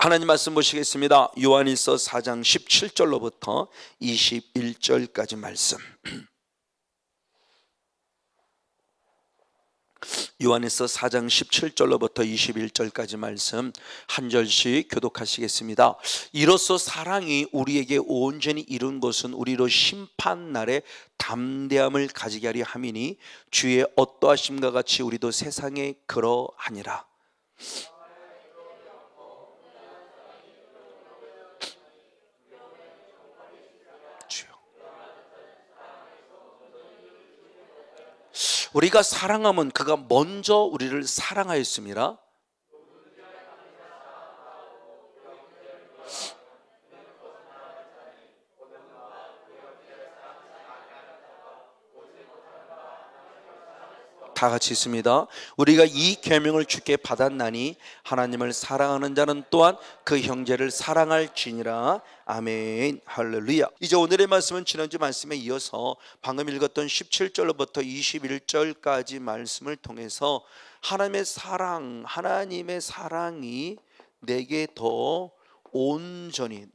하나님 말씀 보시겠습니다. 요한일서 4장 17절로부터 21절까지 말씀. 요한일서 4장 17절로부터 21절까지 말씀 한 절씩 교독하시겠습니다. 이로써 사랑이 우리에게 온전히 이룬 것은 우리로 심판날에 담대함을 가지게 하려 함이니 주의 어떠하심과 같이 우리도 세상에 그러하니라. 우리가 사랑하면 그가 먼저 우리를 사랑하였습니다. 다 같이 있습니다. 우리가 이 계명을 주께 받았나니 하나님을 사랑하는 자는 또한 그 형제를 사랑할지니라. 아멘. 할렐루야. 이제 오늘의 말씀은 지난주 말씀에 이어서 방금 읽었던 17절로부터 21절까지 말씀을 통해서 하나님의 사랑이 내게 더 온전히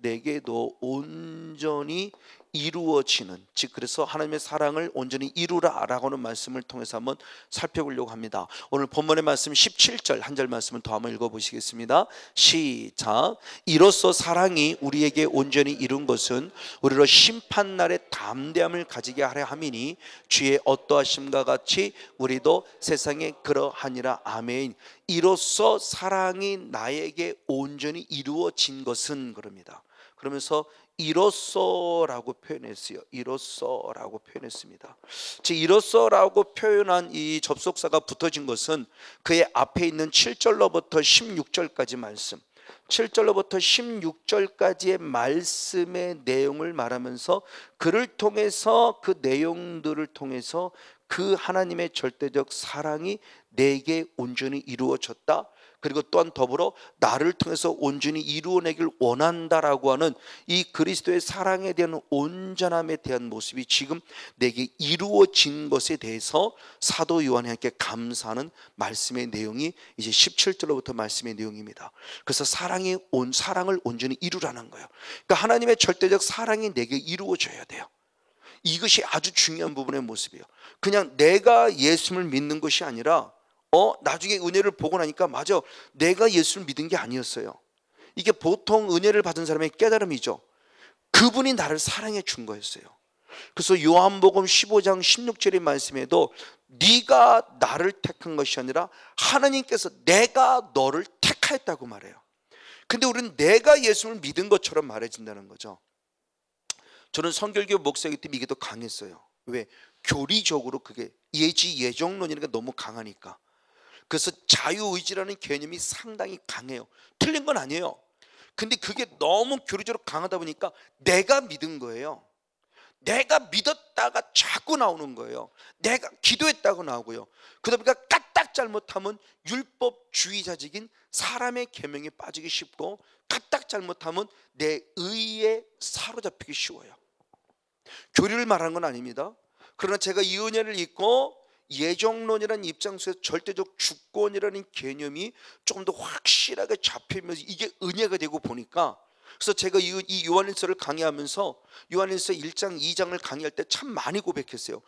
이루어지는, 즉 그래서 하나님의 사랑을 온전히 이루라라고 하는 말씀을 통해서 한번 살펴보려고 합니다. 오늘 본문의 말씀 17절 한 절 말씀을 더 한번 읽어보시겠습니다. 시작. 이로써 사랑이 우리에게 온전히 이룬 것은 우리로 심판날에 담대함을 가지게 하려 함이니 주의 어떠하심과 같이 우리도 세상에 그러하니라. 아멘. 이로써 사랑이 나에게 온전히 이루어진 것은, 그럽니다. 그러면서 이로써라고 표현했어요. 이로써라고 표현했습니다. 즉 이로써라고 표현한 이 접속사가 붙어진 것은 그의 앞에 있는 7절로부터 16절까지 말씀, 7절로부터 16절까지의 말씀의 내용을 말하면서 그를 통해서, 그 내용들을 통해서 그 하나님의 절대적 사랑이 내게 온전히 이루어졌다, 그리고 또한 더불어 나를 통해서 온전히 이루어내길 원한다라고 하는 이 그리스도의 사랑에 대한 온전함에 대한 모습이 지금 내게 이루어진 것에 대해서 사도 요한이 함께 감사하는 말씀의 내용이 이제 17절로부터 말씀의 내용입니다. 그래서 사랑을 온전히 이루라는 거예요. 그러니까 하나님의 절대적 사랑이 내게 이루어져야 돼요. 이것이 아주 중요한 부분의 모습이에요. 그냥 내가 예수를 믿는 것이 아니라 나중에 은혜를 보고 나니까 맞아, 내가 예수를 믿은 게 아니었어요. 이게 보통 은혜를 받은 사람의 깨달음이죠. 그분이 나를 사랑해 준 거였어요. 그래서 요한복음 15장 16절의 말씀에도 네가 나를 택한 것이 아니라 하나님께서 내가 너를 택하였다고 말해요. 근데 우리는 내가 예수를 믿은 것처럼 말해진다는 거죠. 저는 성결교 목사이기 때문에 이게 더 강했어요. 왜? 교리적으로 그게 예정론이니까 너무 강하니까. 그래서 자유의지라는 개념이 상당히 강해요. 틀린 건 아니에요. 근데 그게 너무 교리적으로 강하다 보니까 내가 믿은 거예요. 내가 믿었다가 자꾸 나오는 거예요. 내가 기도했다고 나오고요. 그러다 보니까 까딱 잘못하면 율법주의자적인 사람의 계명에 빠지기 쉽고, 까딱 잘못하면 내 의에 사로잡히기 쉬워요. 교리를 말하는 건 아닙니다. 그러나 제가 이 은혜를 잊고 예정론이라는 입장 속에서 절대적 주권이라는 개념이 조금 더 확실하게 잡히면서 이게 은혜가 되고 보니까, 그래서 제가 이 요한일서를 강의하면서 요한일서 1장 2장을 강의할 때 참 많이 고백했어요.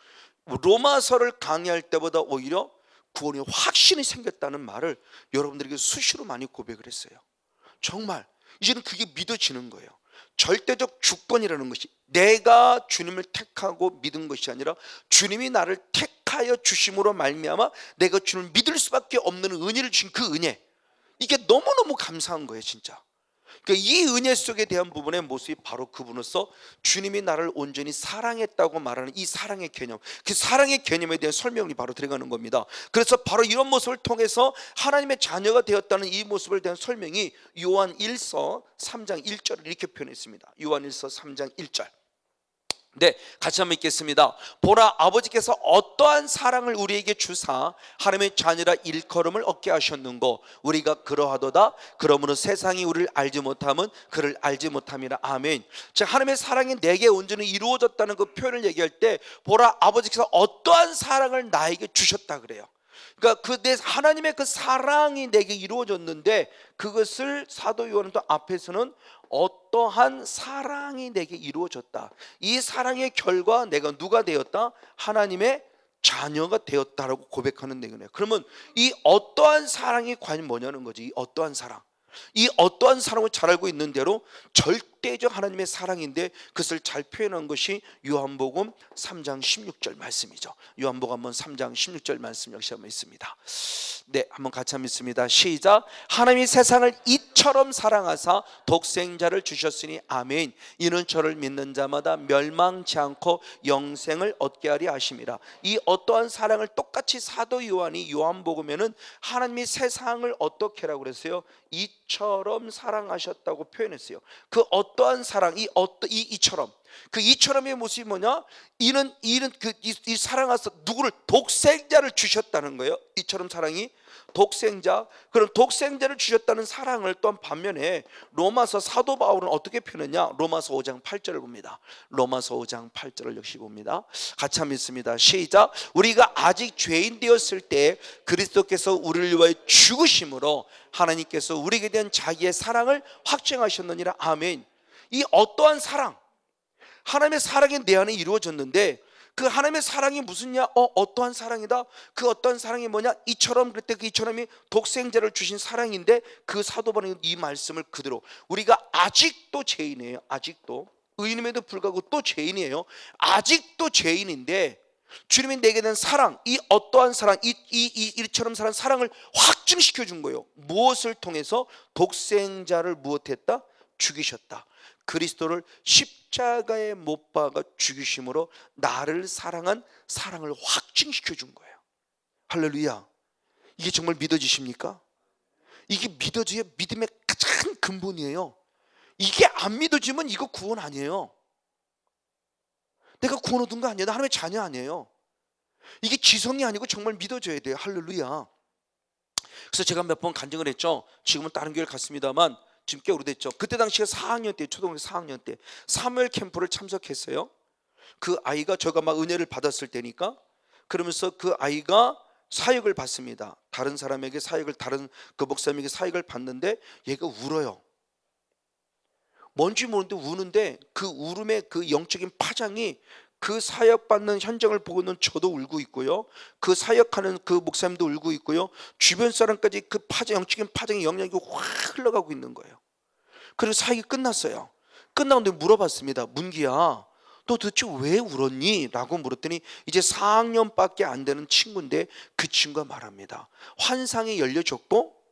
로마서를 강의할 때보다 오히려 구원이 확신이 생겼다는 말을 여러분들에게 수시로 많이 고백을 했어요. 정말 이제는 그게 믿어지는 거예요. 절대적 주권이라는 것이 내가 주님을 택하고 믿은 것이 아니라 주님이 나를 택하여 주심으로 말미암아 내가 주님을 믿을 수밖에 없는 은혜를 주신 그 은혜, 이게 너무너무 감사한 거예요 진짜. 그러니까 이 은혜 속에 대한 부분의 모습이 바로 그분으로서 주님이 나를 온전히 사랑했다고 말하는 이 사랑의 개념, 그 사랑의 개념에 대한 설명이 바로 들어가는 겁니다. 그래서 바로 이런 모습을 통해서 하나님의 자녀가 되었다는 이 모습에 대한 설명이 요한일서 3장 1절을 이렇게 표현했습니다. 요한일서 3장 1절. 네, 같이 한번 읽겠습니다. 보라, 아버지께서 어떠한 사랑을 우리에게 주사 하나님의 자녀라 일컬음을 얻게 하셨는고 우리가 그러하도다. 그러므로 세상이 우리를 알지 못함은 그를 알지 못함이라. 아멘. 즉 하나님의 사랑이 내게 온전히 이루어졌다는 그 표현을 얘기할 때 보라, 아버지께서 어떠한 사랑을 나에게 주셨다 그래요. 그러니까 내 하나님의 그 사랑이 내게 이루어졌는데, 그것을 사도 요한은 또 앞에서는 어떠한 사랑이 내게 이루어졌다, 이 사랑의 결과 내가 누가 되었다? 하나님의 자녀가 되었다라고 고백하는 내용이에요. 그러면 이 어떠한 사랑이 과연 뭐냐는 거지. 이 어떠한 사랑, 이 어떠한 사랑을 잘 알고 있는 대로 절대적 하나님의 사랑인데, 그것을 잘 표현한 것이 요한복음 3장 16절 말씀이죠. 요한복음 한번 3장 16절 말씀 역시 한번 있습니다. 네, 한번 같이 한번 있습니다. 시작. 하나님이 세상을 이처럼 사랑하사 독생자를 주셨으니 아멘. 이는 저를 믿는 자마다 멸망치 않고 영생을 얻게 하리 하심이라. 이 어떠한 사랑을 똑같이 사도 요한이 요한복음에는 하나님이 세상을 어떻게라고 그랬어요? 이처럼 사랑하셨다고 표현했어요. 그 어떠한 사랑, 이처럼, 그 이처럼의 모습이 뭐냐? 이는 이 사랑하사 누구를? 독생자를 주셨다는 거예요. 이처럼 사랑이 독생자. 그럼 독생자를 주셨다는 사랑을 또한 반면에 로마서 사도 바울은 어떻게 표현했냐? 로마서 5장 8절을 봅니다. 로마서 5장 8절을 역시 봅니다. 같이 한번 읽습니다. 시작. 우리가 아직 죄인 되었을 때 그리스도께서 우리를 위하여 죽으심으로 하나님께서 우리에게 대한 자기의 사랑을 확증하셨느니라. 아멘. 이 어떠한 사랑, 하나님의 사랑이 내 안에 이루어졌는데, 그 하나님의 사랑이 무슨냐? 어떠한 사랑이다? 그 어떠한 사랑이 뭐냐? 이처럼, 그때 그 이처럼이 독생자를 주신 사랑인데, 그 사도 바울은 이 말씀을 그대로, 우리가 아직도 죄인이에요. 아직도 의인임에도 불구하고 또 죄인이에요. 아직도 죄인인데 주님이 내게 된 사랑, 이 어떠한 사랑, 이처럼 사랑을 확증시켜 준 거예요. 무엇을 통해서? 독생자를 무엇했다? 죽이셨다. 그리스도를 십자가에 못 박아 죽이심으로 나를 사랑한 사랑을 확증시켜 준 거예요. 할렐루야. 이게 정말 믿어지십니까? 이게 믿어져야 믿음의 가장 근본이에요. 이게 안 믿어지면 이거 구원 아니에요. 내가 구원 얻은 거 아니에요. 나 하나님의 자녀 아니에요. 이게 지성이 아니고 정말 믿어져야 돼요. 할렐루야. 그래서 제가 몇 번 간증을 했죠. 지금은 다른 교회를 갔습니다만 지금 꽤 오래됐죠. 그때 당시에 4학년 때, 초등학교 4학년 때 사무엘 캠프를 참석했어요. 그 아이가, 제가 막 은혜를 받았을 때니까, 그러면서 그 아이가 사역을 받습니다. 다른 사람에게 사역을, 다른 그 목사님에게 사역을 받는데 얘가 울어요. 뭔지 모르는데 우는데, 그 울음의 그 영적인 파장이, 그 사역받는 현장을 보고 있는 저도 울고 있고요, 그 사역하는 그 목사님도 울고 있고요, 주변 사람까지 그 파장, 영적인 파장의 영향이 확 흘러가고 있는 거예요. 그래서 사역이 끝났어요. 끝나고 물어봤습니다. 문기야, 너 도대체 왜 울었니? 라고 물었더니 이제 4학년밖에 안 되는 친구인데, 그 친구가 말합니다. 환상이 열려졌고,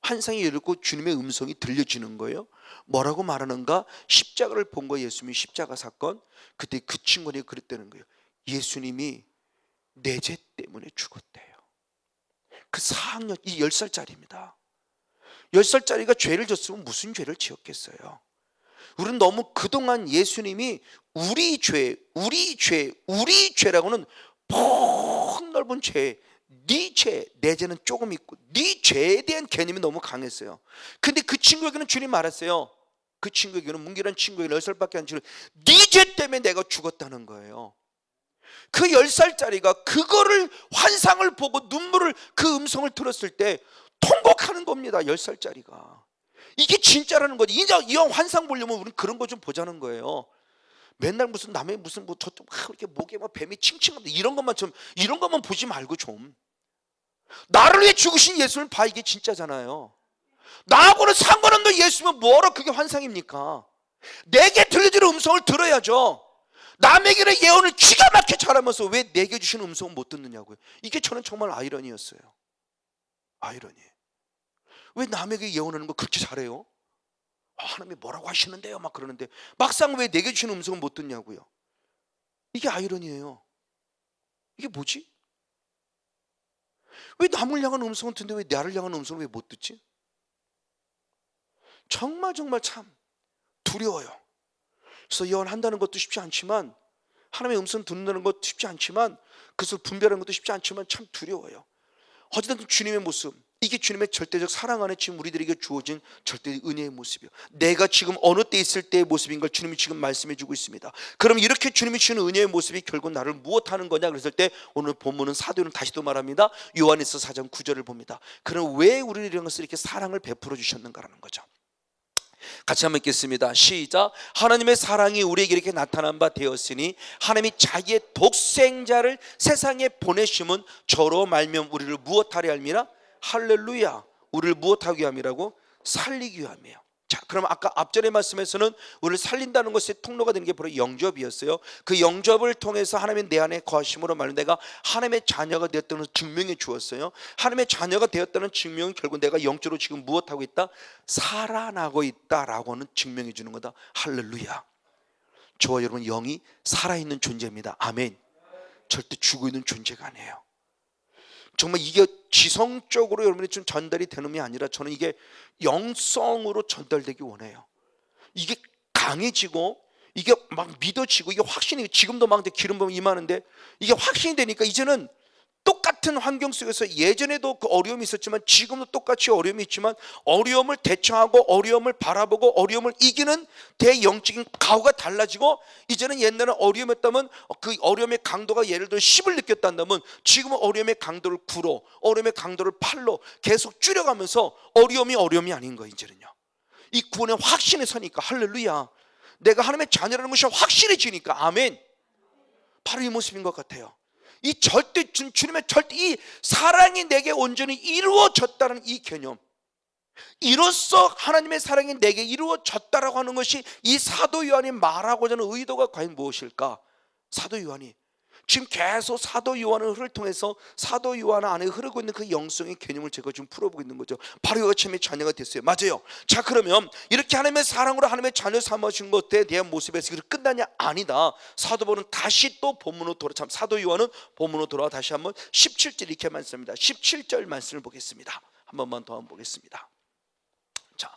환상이 열리고 주님의 음성이 들려지는 거예요. 뭐라고 말하는가? 십자가를 본 거예요. 예수님이 십자가 사건. 그때 그 친구가 그랬다는 거예요. 예수님이 내 죄 때문에 죽었대요. 그 4학년, 이 10살짜리입니다. 10살짜리가 죄를 졌으면 무슨 죄를 지었겠어요? 우리는 너무 그동안 예수님이 우리 죄라고는 폭넓은 죄, 네 죄, 내 죄는 조금 있고, 네 죄에 대한 개념이 너무 강했어요. 근데 그 친구에게는 주님 말했어요. 그 친구에게는, 문기란 친구에게 10살밖에 안 지는, 네 죄 때문에 내가 죽었다는 거예요. 그 10살짜리가 그거를, 환상을 보고 눈물을, 그 음성을 들었을 때 통곡하는 겁니다. 10살짜리가. 이게 진짜라는 거지. 이왕 환상 보려면 우리는 그런 거 좀 보자는 거예요. 맨날 무슨 남의 무슨 뭐 저쪽 이렇게 목에 뭐 뱀이 칭칭한데 이런 것만 보지 말고 좀 나를 위해 죽으신 예수를 봐. 이게 진짜잖아요. 나하고는 상관없는 예수면 뭐하러 그게 환상입니까? 내게 들려주는 음성을 들어야죠. 남에게는 예언을 기가 막히게 잘하면서 왜 내게 주시는 음성은 못 듣느냐고요. 이게 저는 정말 아이러니였어요. 아이러니. 왜 남에게 예언하는 거 그렇게 잘해요? 하나님이 뭐라고 하시는데요? 막 그러는데 막상 왜 내게 주시는 음성은 못 듣냐고요. 이게 아이러니예요. 이게 뭐지? 왜 남을 향한 음성은 듣는데 왜 나를 향한 음성을 왜 못 듣지? 정말 참 두려워요. 그래서 예언한다는 것도 쉽지 않지만, 하나님의 음성 듣는다는 것도 쉽지 않지만, 그것을 분별하는 것도 쉽지 않지만 참 두려워요. 어쨌든 주님의 모습, 이게 주님의 절대적 사랑 안에 지금 우리들에게 주어진 절대적 은혜의 모습이요. 내가 지금 어느 때 있을 때의 모습인 걸 주님이 지금 말씀해 주고 있습니다. 그럼 이렇게 주님이 주는 은혜의 모습이 결국 나를 무엇하는 거냐 그랬을 때 오늘 본문은 사도는 다시 또 말합니다. 요한일서 4장 9절을 봅니다. 그럼 왜 우리를 이런 것을 이렇게 사랑을 베풀어 주셨는가라는 거죠. 같이 한번 읽겠습니다. 시작. 하나님의 사랑이 우리에게 이렇게 나타난 바 되었으니 하나님이 자기의 독생자를 세상에 보내심은 저로 말미암아 우리를 무엇하려 함이라? 할렐루야. 우리를 무엇하기 위함이라고? 살리기 위함이에요. 자, 그럼 아까 앞전의 말씀에서는 우리를 살린다는 것의 통로가 되는 게 바로 영접이었어요. 그 영접을 통해서 하나님의 내 안에 거하심으로 말하는 내가 하나님의 자녀가 되었다는 증명해 주었어요. 하나님의 자녀가 되었다는 증명은 결국 내가 영적으로 지금 무엇하고 있다? 살아나고 있다라고 하는 증명해 주는 거다. 할렐루야. 저와 여러분 영이 살아있는 존재입니다. 아멘. 절대 죽어 있는 존재가 아니에요. 정말 이게 지성적으로 여러분이 좀 전달이 되는 게 아니라 저는 이게 영성으로 전달되기 원해요. 이게 강해지고 이게 막 믿어지고 이게 확신이 지금도 막 기름 부음 임하는데 이게 확신이 되니까 이제는 똑같은 환경 속에서 예전에도 그 어려움이 있었지만 지금도 똑같이 어려움이 있지만 어려움을 대처하고 어려움을 바라보고 어려움을 이기는 대영적인 가호가 달라지고 이제는 옛날에 어려움이었다면 그 어려움의 강도가 예를 들어 10을 느꼈다면 지금은 어려움의 강도를 9로 어려움의 강도를 8로 계속 줄여가면서 어려움이 아닌 거예요. 이제는요. 이 구원의 확신에 서니까 할렐루야. 내가 하나님의 자녀라는 것이 확실해지니까 아멘. 바로 이 모습인 것 같아요. 이 절대 주님의 절대 이 사랑이 내게 온전히 이루어졌다는 이 개념, 이로써 하나님의 사랑이 내게 이루어졌다라고 하는 것이 이 사도 요한이 말하고자 하는 의도가 과연 무엇일까? 사도 요한이 지금 계속 사도 요한을 통해서 사도 요한 안에 흐르고 있는 그 영성의 개념을 제가 지금 풀어보고 있는 거죠. 바로 이거 참의 자녀가 됐어요. 맞아요. 자, 그러면 이렇게 하나님의 사랑으로 하나님의 자녀 삼으신 것에 대한 모습에서 끝나냐? 아니다. 사도 바울은 다시 또 본문으로 사도 요한은 본문으로 돌아와 다시 한번 17절 이렇게 말씀합니다. 17절 말씀을 보겠습니다. 한 번만 더 한번 보겠습니다. 자,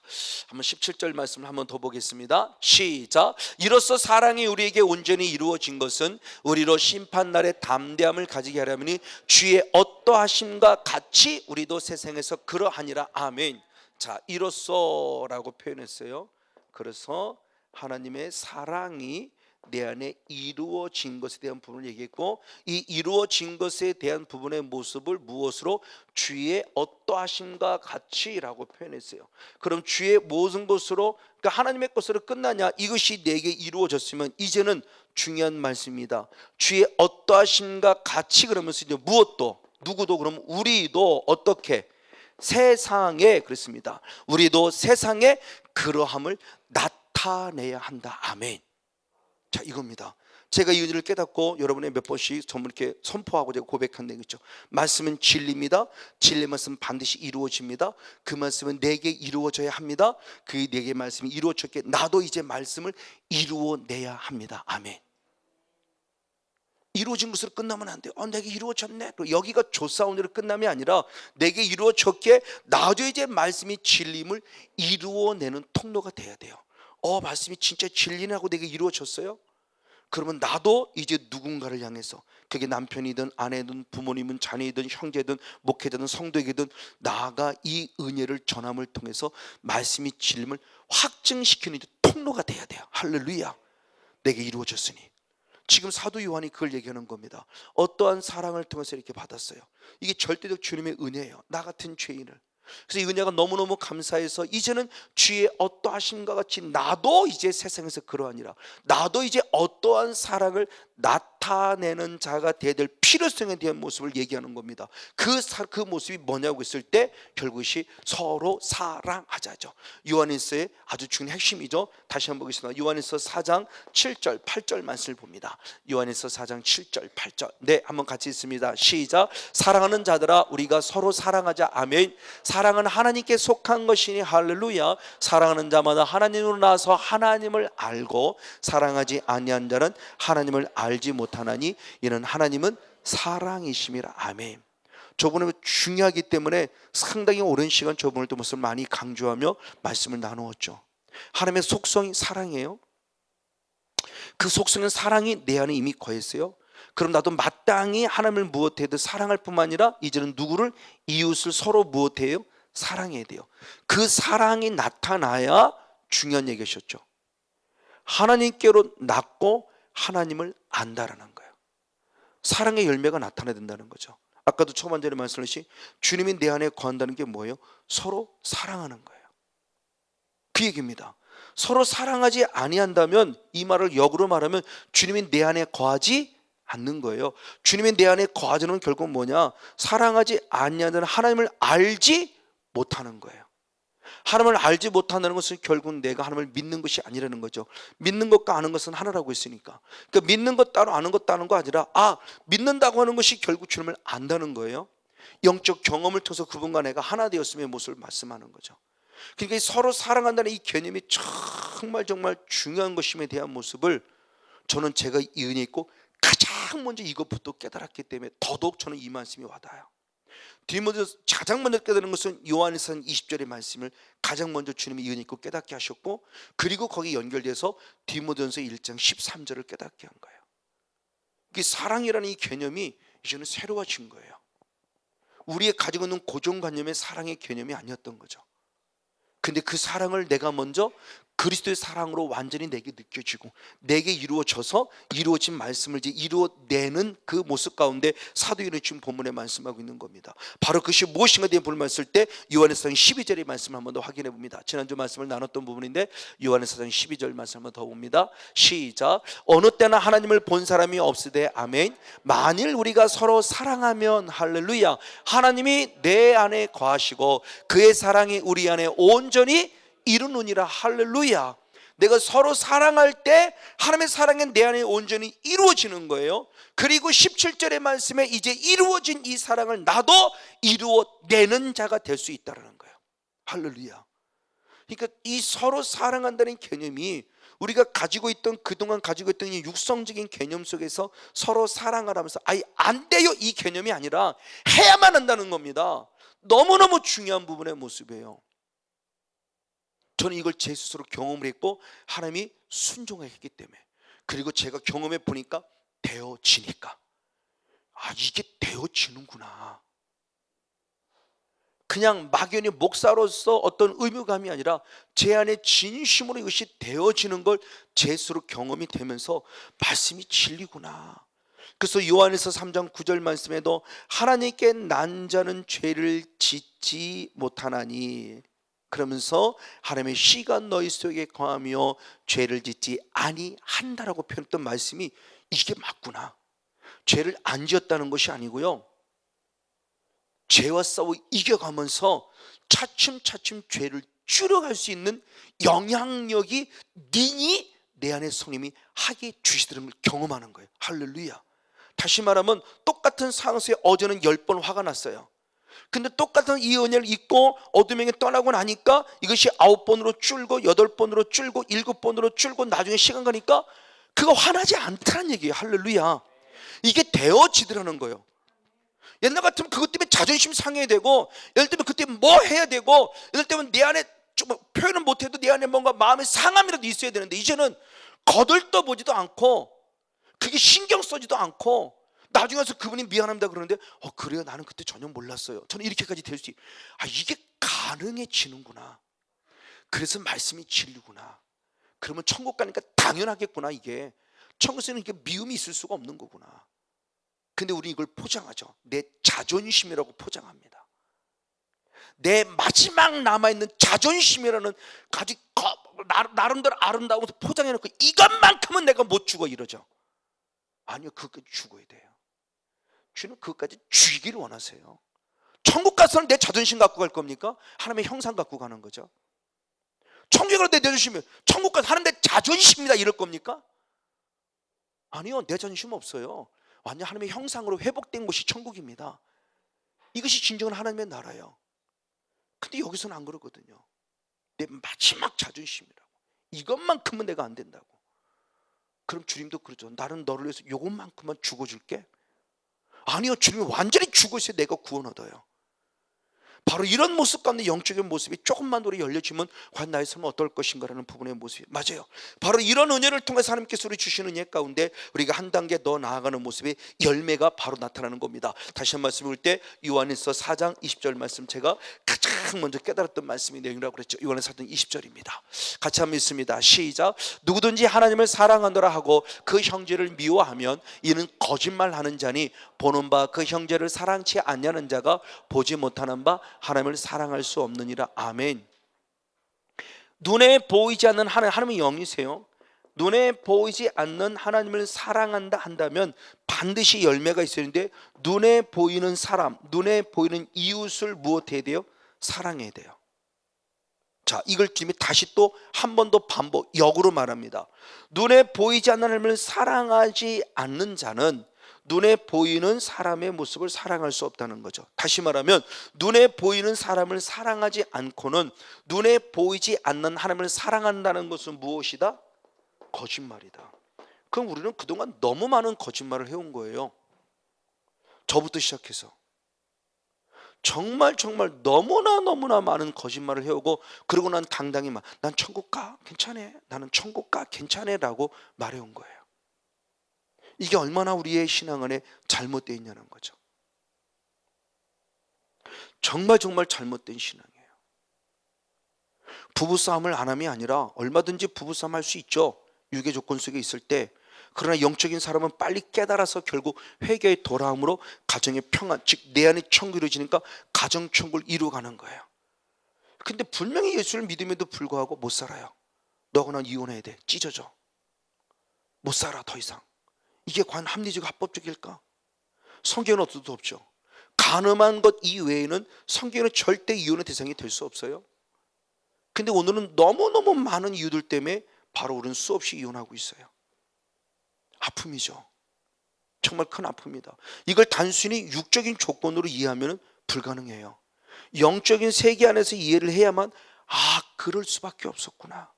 한번 17절 말씀을 한번 더 보겠습니다. 시작. 이로써 사랑이 우리에게 온전히 이루어진 것은 우리로 심판날에 담대함을 가지게 하려니 주의 어떠하심과 같이 우리도 세상에서 그러하니라. 아멘. 자, 이로써라고 표현했어요. 그래서 하나님의 사랑이 내 안에 이루어진 것에 대한 부분을 얘기했고, 이 이루어진 것에 대한 부분의 모습을 무엇으로? 주의 어떠하심과 같이라고 표현했어요. 그럼 주의 모든 것으로, 그러니까 하나님의 것으로 끝나냐? 이것이 내게 이루어졌으면 이제는 중요한 말씀입니다. 주의 어떠하심과 같이, 그러면서 이제 무엇도, 누구도, 그럼 우리도 어떻게? 세상에, 그렇습니다. 우리도 세상에 그러함을 나타내야 한다. 아멘. 자, 이겁니다. 제가 이 의지를 깨닫고 여러분의 몇 번씩 전부 이렇게 선포하고 제가 고백한 얘기죠. 말씀은 진리입니다. 진리 말씀은 반드시 이루어집니다. 그 말씀은 내게 이루어져야 합니다. 그 내게 말씀이 이루어졌기에 나도 이제 말씀을 이루어내야 합니다. 아멘. 이루어진 것으로 끝나면 안 돼요. 내게 이루어졌네. 여기가 조사오늘로 끝남이 아니라 내게 이루어졌기에 나도 이제 말씀이 진리임을 이루어내는 통로가 돼야 돼요. 말씀이 진짜 진리라고 내게 이루어졌어요? 그러면 나도 이제 누군가를 향해서, 그게 남편이든 아내든 부모님은 자녀이든 형제든 목회자든 성도에게든 나아가 이 은혜를 전함을 통해서 말씀이 진리임을 확증시키는 통로가 돼야 돼요. 할렐루야. 내게 이루어졌으니. 지금 사도 요한이 그걸 얘기하는 겁니다. 어떠한 사랑을 통해서 이렇게 받았어요. 이게 절대적 주님의 은혜예요. 나 같은 죄인을. 그래서 이 은혜가 너무너무 감사해서 이제는 주의 어떠하심과 같이 나도 이제 세상에서 그러하니라. 나도 이제 어떠한 사랑을 나타내는 자가 되어야 될 필요성에 대한 모습을 얘기하는 겁니다. 그 모습이 뭐냐고 했을 때 결국이 서로 사랑하자죠. 요한일서의 아주 중요한 핵심이죠. 다시 한번 보겠습니다. 요한일서 4장 7절 8절 말씀을 봅니다. 요한일서 4장 7절 8절. 네, 한번 같이 읽습니다. 시작. 사랑하는 자들아 우리가 서로 사랑하자. 아멘. 사랑은 하나님께 속한 것이니 할렐루야. 사랑하는 자마다 하나님으로 나서 하나님을 알고 사랑하지 아니한 자는 하나님을 알지 못하나니 이는 하나님은 사랑이심이라. 아멘. 저번에 중요하기 때문에 상당히 오랜 시간 저번을 또 모습을 많이 강조하며 말씀을 나누었죠. 하나님의 속성이 사랑이에요. 그 속성은 사랑이 내 안에 이미 거했어요. 그럼 나도 마땅히 하나님을 무엇해도 사랑할 뿐만 아니라 이제는 누구를? 이웃을 서로 무엇해요? 사랑해야 돼요. 그 사랑이 나타나야 중요한 얘기하셨죠. 하나님께로 낳고 하나님을 안다라는 거예요. 사랑의 열매가 나타나야 된다는 거죠. 아까도 초반절에 말씀하신 주님이 내 안에 거한다는 게 뭐예요? 서로 사랑하는 거예요. 그 얘기입니다. 서로 사랑하지 아니한다면, 이 말을 역으로 말하면 주님이 내 안에 거하지 않는 거예요. 주님이 내 안에 거하지는 결국 뭐냐? 사랑하지 아니하는 하나님을 알지 못하는 거예요. 하나님을 알지 못한다는 것은 결국 내가 하나님을 믿는 것이 아니라는 거죠. 믿는 것과 아는 것은 하나라고 했으니까. 그러니까 믿는 것 따로 아는 것 따는 거 아니라, 믿는다고 하는 것이 결국 주님을 안다는 거예요. 영적 경험을 통해서 그분과 내가 하나 되었음의 모습을 말씀하는 거죠. 그러니까 서로 사랑한다는 이 개념이 정말 중요한 것임에 대한 모습을 저는 제가 이 은혜 있고 가장 먼저 이것부터 깨달았기 때문에 더더욱 저는 이 말씀이 와닿아요. 디모데서 가장 먼저 깨달은 것은 요한에서 20절의 말씀을 가장 먼저 주님이 은혜 있고 깨닫게 하셨고, 그리고 거기 연결돼서 디모데전서 1장 13절을 깨닫게 한 거예요. 이 사랑이라는 이 개념이 이제는 새로워진 거예요. 우리의 가지고 있는 고정관념의 사랑의 개념이 아니었던 거죠. 근데 그 사랑을 내가 먼저 그리스도의 사랑으로 완전히 내게 느껴지고 내게 이루어져서 이루어진 말씀을 이제 이루어내는 그 모습 가운데 사도행전이 지금 본문에 말씀하고 있는 겁니다. 바로 그것이 무엇인가 대한 부분을 말씀할 때 요한에서 12절의 말씀을 한 번 더 확인해 봅니다. 지난주 말씀을 나눴던 부분인데 요한에서 12절 말씀 한 번 더 봅니다. 시작. 어느 때나 하나님을 본 사람이 없으되 아멘. 만일 우리가 서로 사랑하면 할렐루야. 하나님이 내 안에 거하시고 그의 사랑이 우리 안에 온전히 이루느니라. 할렐루야. 내가 서로 사랑할 때 하나님의 사랑이 내 안에 온전히 이루어지는 거예요. 그리고 17절의 말씀에 이제 이루어진 이 사랑을 나도 이루어내는 자가 될 수 있다는 거예요. 할렐루야. 그러니까 이 서로 사랑한다는 개념이 우리가 가지고 있던, 그동안 가지고 있던 이 육성적인 개념 속에서 서로 사랑하라면서 안 돼요 이 개념이 아니라 해야만 한다는 겁니다. 너무너무 중요한 부분의 모습이에요. 저는 이걸 제 스스로 경험을 했고 하나님이 순종했기 때문에, 그리고 제가 경험해 보니까 되어지니까 이게 되어지는구나. 그냥 막연히 목사로서 어떤 의무감이 아니라 제 안에 진심으로 이것이 되어지는 걸 제 스스로 경험이 되면서 말씀이 진리구나. 그래서 요한에서 3장 9절 말씀에도 하나님께 난 자는 죄를 짓지 못하나니, 그러면서 하나님의 씨가 너희 속에 거하며 죄를 짓지 아니한다라고 표현했던 말씀이 이게 맞구나. 죄를 안 지었다는 것이 아니고요, 죄와 싸워 이겨가면서 차츰차츰 죄를 줄여갈 수 있는 영향력이 능히 내 안에 성령이 하게 주시더라는 걸 경험하는 거예요. 할렐루야. 다시 말하면 똑같은 상황에 어제는 10번 화가 났어요. 근데 똑같은 이 은혜를 잊고 어둠에게 떠나고 나니까 이것이 9번으로 줄고 8번으로 줄고 7번으로 줄고 나중에 시간 가니까 그거 화나지 않다는 얘기예요. 할렐루야. 이게 되어지더라는 거예요. 옛날 같으면 그것 때문에 자존심 상해야 되고, 예를 들면 그때 뭐 해야 되고, 예를 들면 내 안에 좀 표현은 못해도 내 안에 뭔가 마음의 상함이라도 있어야 되는데, 이제는 거들떠보지도 않고 그게 신경 써지도 않고 나중에 와서 그분이 미안합니다 그러는데 그래요 나는 그때 전혀 몰랐어요. 저는 이렇게까지 될 수 이게 가능해지는구나. 그래서 말씀이 진리구나. 그러면 천국 가니까 당연하겠구나. 이게 천국에서는 이게 미움이 있을 수가 없는 거구나. 근데 우리 이걸 포장하죠. 내 자존심이라고 포장합니다. 내 마지막 남아있는 자존심이라는 아주 나름대로 아름다워서 포장해놓고 이것만큼은 내가 못 죽어 이러죠. 아니요, 그것까지 죽어야 돼요. 주는 그것까지 죽이기를 원하세요. 천국 가서는 내 자존심 갖고 갈 겁니까? 하나님의 형상 갖고 가는 거죠. 천국에 가서 내 자존심이, 천국 가서 하나님 내 자존심이다 이럴 겁니까? 아니요, 내 자존심 없어요. 완전 하나님의 형상으로 회복된 곳이 천국입니다. 이것이 진정한 하나님의 나라예요. 근데 여기서는 안 그러거든요. 내 마지막 자존심이라고, 이것만큼은 내가 안 된다고. 그럼 주님도 그러죠. 나는 너를 위해서 이것만큼만 죽어줄게. 아니요, 주님이 완전히 죽으셔야 내가 구원 얻어요. 바로 이런 모습 가운데 영적인 모습이 조금만 더 열려지면 과연 나의 삶은 어떨 것인가라는 부분의 모습이 맞아요. 바로 이런 은혜를 통해서 하나님께서 우리 주시는 은혜 가운데 우리가 한 단계 더 나아가는 모습이 열매가 바로 나타나는 겁니다. 다시 한 말씀 볼 때 요한일서 4장 20절 말씀, 제가 가장 먼저 깨달았던 말씀이 내용이라고 그랬죠. 요한일서 4장 20절입니다. 같이 한번 읽습니다. 시작. 누구든지 하나님을 사랑하노라 하고 그 형제를 미워하면 이는 거짓말하는 자니 보는 바 그 형제를 사랑치 아니하는 자가 보지 못하는 바 하나님을 사랑할 수 없느니라. 아멘. 눈에 보이지 않는 하나님은 영이세요. 눈에 보이지 않는 하나님을 사랑한다 한다면 반드시 열매가 있어야 되는데, 눈에 보이는 사람, 눈에 보이는 이웃을 무엇해야 돼요? 사랑해야 돼요. 자, 이걸 지금 다시 또 한 번 더 반복, 역으로 말합니다. 눈에 보이지 않는 하나님을 사랑하지 않는 자는 눈에 보이는 사람의 모습을 사랑할 수 없다는 거죠. 다시 말하면 눈에 보이는 사람을 사랑하지 않고는 눈에 보이지 않는 하나님을 사랑한다는 것은 무엇이다? 거짓말이다. 그럼 우리는 그동안 너무 많은 거짓말을 해온 거예요. 저부터 시작해서 정말 너무나 많은 거짓말을 해오고, 그러고 난 당당히 난 천국 가? 괜찮아. 나는 천국 가? 괜찮아 라고 말해온 거예요. 이게 얼마나 우리의 신앙 안에 잘못되어 있냐는 거죠. 정말 잘못된 신앙이에요. 부부싸움을 안 함이 아니라 얼마든지 부부싸움 할 수 있죠. 유괴 조건 속에 있을 때. 그러나 영적인 사람은 빨리 깨달아서 결국 회개의 돌아옴으로 가정의 평안, 즉 내 안에 천국이 이루어지니까 가정 천국을 이루어가는 거예요. 근데 분명히 예수를 믿음에도 불구하고 못 살아요. 너하고 난 이혼해야 돼. 찢어져. 못 살아 더 이상. 이게 과연 합리적이고 합법적일까? 성경에는 어떻도 없죠. 간음한 것 이외에는 성경에는 절대 이혼의 대상이 될 수 없어요. 근데 오늘은 너무너무 많은 이유들 때문에 바로 우리는 수없이 이혼하고 있어요. 아픔이죠. 정말 큰 아픔이다. 이걸 단순히 육적인 조건으로 이해하면 불가능해요. 영적인 세계 안에서 이해를 해야만, 그럴 수밖에 없었구나.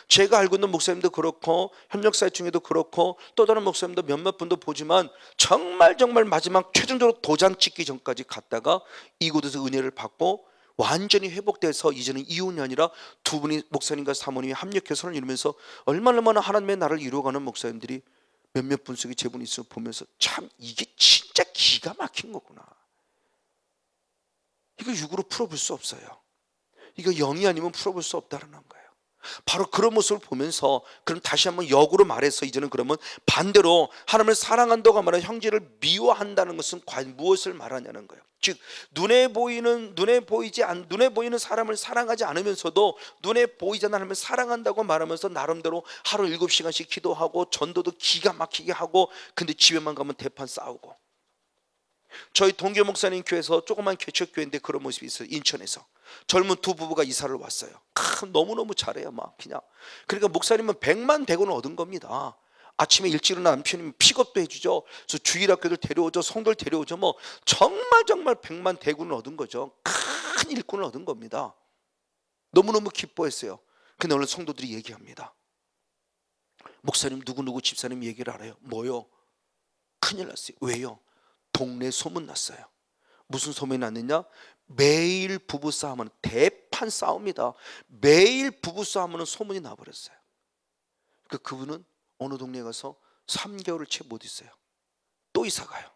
제가 알고 있는 목사님도 그렇고 협력사회 중에도 그렇고 또 다른 목사님도 몇몇 분도 보지만 정말 마지막 최종적으로 도장 찍기 전까지 갔다가 이곳에서 은혜를 받고 완전히 회복돼서 이제는 이혼이 아니라 두 분이, 목사님과 사모님이 합력해서 선을 이루면서 얼마나 하나님의 나라를 이루어가는 목사님들이 몇몇 분 속에 제 분이 있어 보면서, 참 이게 진짜 기가 막힌 거구나. 이거 육으로 풀어볼 수 없어요. 이거 영이 아니면 풀어볼 수 없다는 거예요. 바로 그런 모습을 보면서, 그럼 다시 한번 역으로 말해서 이제는 그러면 반대로 하나님을 사랑한다고 말하는 형제를 미워한다는 것은 과연 무엇을 말하냐는 거예요. 즉 눈에 보이는 사람을 사랑하지 않으면서도 눈에 보이지 않는 하나님을 사랑한다고 말하면서 나름대로 하루 7시간씩 기도하고 전도도 기가 막히게 하고, 근데 집에만 가면 대판 싸우고. 저희 동교 목사님 교회에서 조그만 개척교회인데 그런 모습이 있어요. 인천에서 젊은 두 부부가 이사를 왔어요. 너무너무 잘해요. 그냥. 그러니까 목사님은 100만 대군을 얻은 겁니다. 아침에 일찍 일어나 남편이 픽업도 해주죠. 그래서 주일학교들 데려오죠. 성도들 데려오죠. 정말 100만 대군을 얻은 거죠. 큰 일꾼을 얻은 겁니다. 너무너무 기뻐했어요. 근데 오늘 성도들이 얘기합니다. 목사님 누구 집사님 얘기를 알아요. 뭐요? 큰일 났어요. 왜요? 동네 소문 났어요. 무슨 소문이 났느냐? 매일 부부싸움은 대판 싸웁니다. 매일 부부싸움은 소문이 나버렸어요. 그분은 어느 동네에 가서 3개월을 채 못 있어요. 또 이사가요.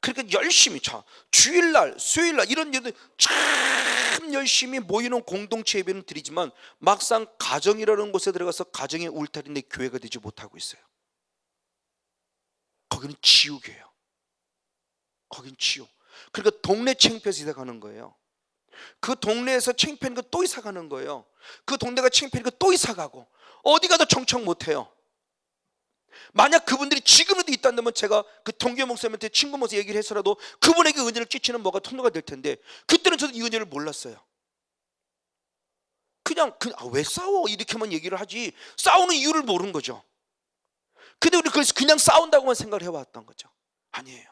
그러니까 열심히, 주일날 수요일날 이런 일들 참 열심히 모이는 공동체 예배는 드리지만 막상 가정이라는 곳에 들어가서 가정의 울타리인데 교회가 되지 못하고 있어요. 거기는 지옥이에요. 거긴 지옥. 그러니까 동네 창피해서 이사 가는 거예요. 그 동네에서 창피하니까 또 이사 가는 거예요. 그 동네가 창피하니까 또 이사 가고, 어디 가도 정착 못해요. 만약 그분들이 지금에도 있다면 제가 그 동교 목사님한테 친구 모습 얘기를 해서라도 그분에게 은혜를 끼치는 뭐가 통로가 될 텐데, 그때는 저도 이 은혜를 몰랐어요. 그냥 왜 싸워? 이렇게만 얘기를 하지 싸우는 이유를 모르는 거죠. 근데 우리 그래서 그냥 싸운다고만 생각을 해왔던 거죠. 아니에요.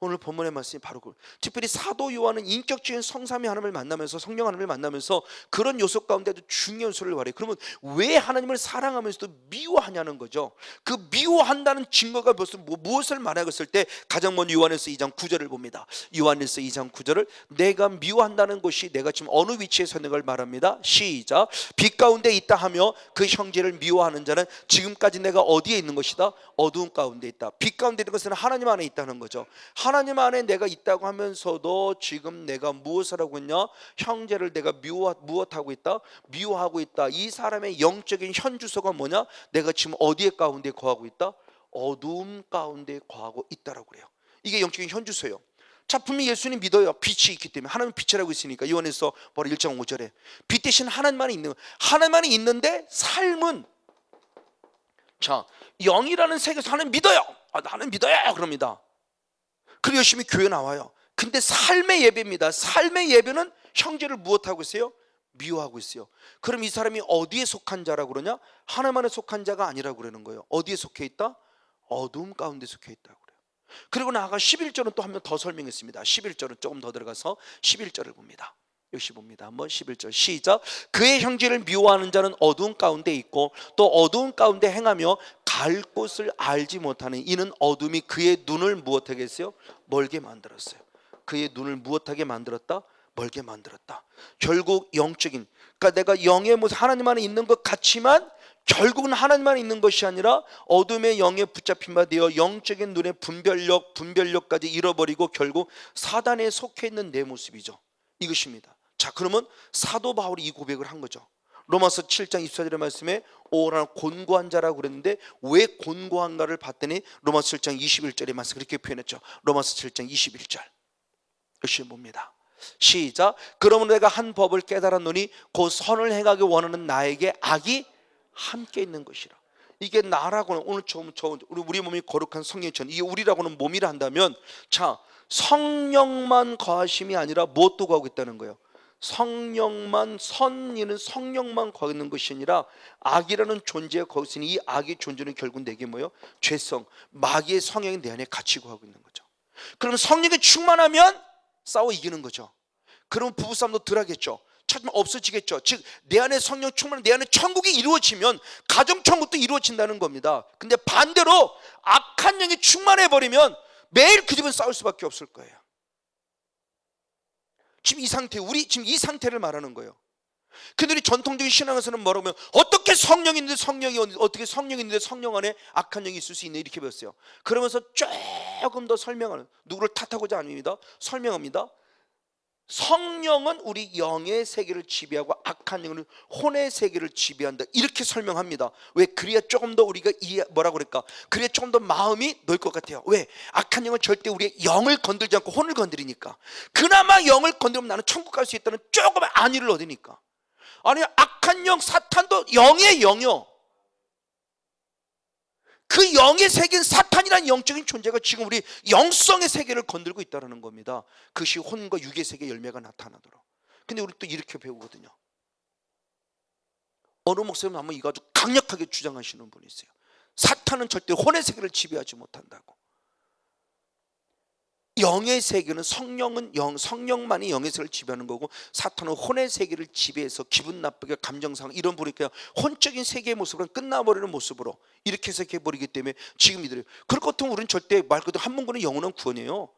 오늘 본문의 말씀이 바로 특별히 사도 요한은 인격적인 성삼위 하나님을 만나면서 성령 하나님을 만나면서 그런 요소 가운데도 중요한 요소를 말해요. 그러면 왜 하나님을 사랑하면서도 미워하냐는 거죠. 그 미워한다는 증거가 무엇을 말하고 있을 때 가장 먼저 요한일서 2장 9절을 봅니다. 요한일서 2장 9절을 내가 미워한다는 것이 내가 지금 어느 위치에 서 있는 걸 말합니다. 시작. 빛 가운데 있다 하며 그 형제를 미워하는 자는 지금까지 내가 어디에 있는 것이다? 어두운 가운데 있다. 빛 가운데 있는 것은 하나님 안에 있다는 거죠. 하나님 안에 내가 있다고 하면서도 지금 내가 무엇을 하고 있냐? 형제를 내가 무엇하고 있다? 미워하고 있다. 이 사람의 영적인 현주소가 뭐냐? 내가 지금 어디에 가운데 거하고 있다? 어두움 가운데 거하고 있다라고 그래요. 이게 영적인 현주소예요. 자, 분명히 예수님 믿어요. 빛이 있기 때문에. 하나님은 빛이라고 있으니까. 요한에서 바로 1장 5절에 빛 대신 하나님만이 있는, 하나님만이 있는데 삶은, 자, 영이라는 세계에서 하나님 믿어요. 나는 믿어요. 그럽니다. 그리고 열심히 교회 나와요. 근데 삶의 예배입니다. 삶의 예배는 형제를 무엇하고 있어요? 미워하고 있어요. 그럼 이 사람이 어디에 속한 자라고 그러냐? 하나님 안에 속한 자가 아니라고 그러는 거예요. 어디에 속해 있다? 어두움 가운데 속해 있다고 그래요. 그리고 나아가 11절은 또 한 번 더 설명했습니다. 11절은 조금 더 들어가서 11절을 봅니다. 역시 봅니다. 한번 11절 시작. 그의 형제를 미워하는 자는 어두운 가운데 있고 또 어두운 가운데 행하며 갈 곳을 알지 못하는 이는 어둠이 그의 눈을 무엇하게 했어요? 멀게 만들었어요. 그의 눈을 무엇하게 만들었다? 멀게 만들었다. 결국 영적인, 그러니까 내가 영의 모습 하나님 안에 있는 것 같지만 결국은 하나님만 있는 것이 아니라 어둠의 영에 붙잡힌 바 되어 영적인 눈의 분별력까지 잃어버리고 결국 사단에 속해 있는 내 모습이죠. 이것입니다. 자, 그러면 사도 바울이 이 고백을 한 거죠. 로마서 7장 24절의 말씀에 오라는 곤고한 자라고 그랬는데 왜 곤고한가를 봤더니 로마서 7장 21절의 말씀 그렇게 표현했죠. 로마서 7장 21절 열심히 봅니다. 시작. 그러므로 내가 한 법을 깨달았노니 곧 선을 행하기 원하는 나에게 악이 함께 있는 것이라. 이게 나라고는 오늘 처음 우리 몸이 거룩한 성령처럼 이게 우리라고는 몸이라 한다면, 자, 성령만 거하심이 아니라 무엇도 거하고 있다는 거예요. 성령만, 선이는 성령만 거하고 있는 것이 아니라 악이라는 존재가 거기 있으니 이 악의 존재는 결국 내게 뭐예요? 죄성, 마귀의 성향이 내 안에 같이 거하고 있는 거죠. 그럼 성령이 충만하면 싸워 이기는 거죠. 그러면 부부싸움도 덜 하겠죠. 찾으면 없어지겠죠. 즉 내 안에 성령 충만, 내 안에 천국이 이루어지면 가정 천국도 이루어진다는 겁니다. 근데 반대로 악한 영이 충만해 버리면 매일 그 집은 싸울 수밖에 없을 거예요. 지금 이 상태, 우리 지금 이 상태를 말하는 거예요. 근데 우리 전통적인 신앙에서는 뭐라고 하면 어떻게 성령이 있는데 어떻게 성령이 있는데 성령 안에 악한 영이 있을 수 있네 이렇게 배웠어요. 그러면서 조금 더 설명하는, 누구를 탓하고자 아닙니다. 설명합니다. 성령은 우리 영의 세계를 지배하고 악한 영은 혼의 세계를 지배한다 이렇게 설명합니다. 왜? 그래야 조금 더 우리가 뭐라고 그럴까? 그래야 조금 더 마음이 놓일 것 같아요. 왜? 악한 영은 절대 우리의 영을 건들지 않고 혼을 건드리니까. 그나마 영을 건드리면 나는 천국 갈 수 있다는 조금의 안위를 얻으니까. 아니, 악한 영 사탄도 영의 영이요. 그 영의 세계는 사탄이라는 영적인 존재가 지금 우리 영성의 세계를 건들고 있다는 겁니다. 그것이 혼과 육의 세계 열매가 나타나도록. 근데 우리 또 이렇게 배우거든요. 어느 목사님 한번 이거 아주 강력하게 주장하시는 분이 있어요. 사탄은 절대 혼의 세계를 지배하지 못한다고. 영의 세계는 성령만이 영의 세계를 지배하는 거고 사탄은 혼의 세계를 지배해서 기분 나쁘게 감정상 이런 보니까 혼적인 세계의 모습으로 끝나버리는 모습으로 이렇게 해석해버리기 때문에 지금 이들이 그럴 것 같으면 우리는 절대 말 그대로 한 문구는 영원한 구원이에요.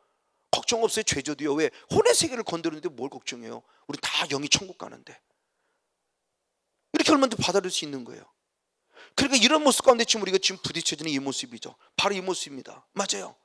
걱정 없어요. 죄져도요. 왜? 혼의 세계를 건드리는데 뭘 걱정해요? 우리 다 영이 천국 가는데 이렇게 얼마나 받아들일 수 있는 거예요. 그러니까 이런 모습 가운데 지금 우리가 지금 부딪혀지는 이 모습이죠. 바로 이 모습입니다. 맞아요.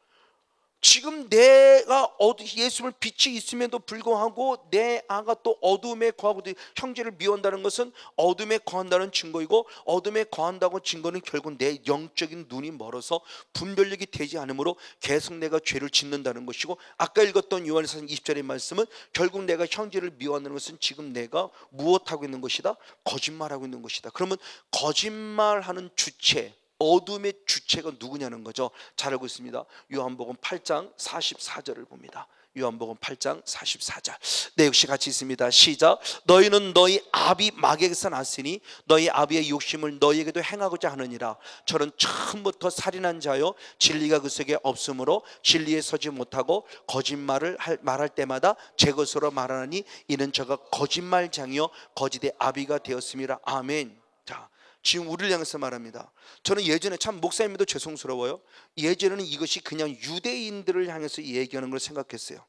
지금 내가 예수님을 빛이 있음에도 불구하고 내 아가 또 어둠에 거하고 형제를 미워한다는 것은 어둠에 거한다는 증거이고 어둠에 거한다고 증거는 결국 내 영적인 눈이 멀어서 분별력이 되지 않으므로 계속 내가 죄를 짓는다는 것이고 아까 읽었던 요한에서 20절의 말씀은 결국 내가 형제를 미워하는 것은 지금 내가 무엇하고 있는 것이다? 거짓말하고 있는 것이다. 그러면 거짓말하는 주체 어둠의 주체가 누구냐는 거죠. 잘 알고 있습니다. 요한복음 8장 44절을 봅니다. 요한복음 8장 44절. 네, 역시 같이 있습니다. 시작. 너희는 너희 아비 마귀에게서 났으니 너희 아비의 욕심을 너희에게도 행하고자 하느니라. 저는 처음부터 살인한 자요 진리가 그 속에 없으므로 진리에 서지 못하고 거짓말을 말할 때마다 제 것으로 말하니 이는 저가 거짓말장이요 거짓의 아비가 되었음이라. 아멘. 자, 지금 우리를 향해서 말합니다. 저는 예전에 참 목사님도 죄송스러워요. 예전에는 이것이 그냥 유대인들을 향해서 얘기하는 걸 생각했어요.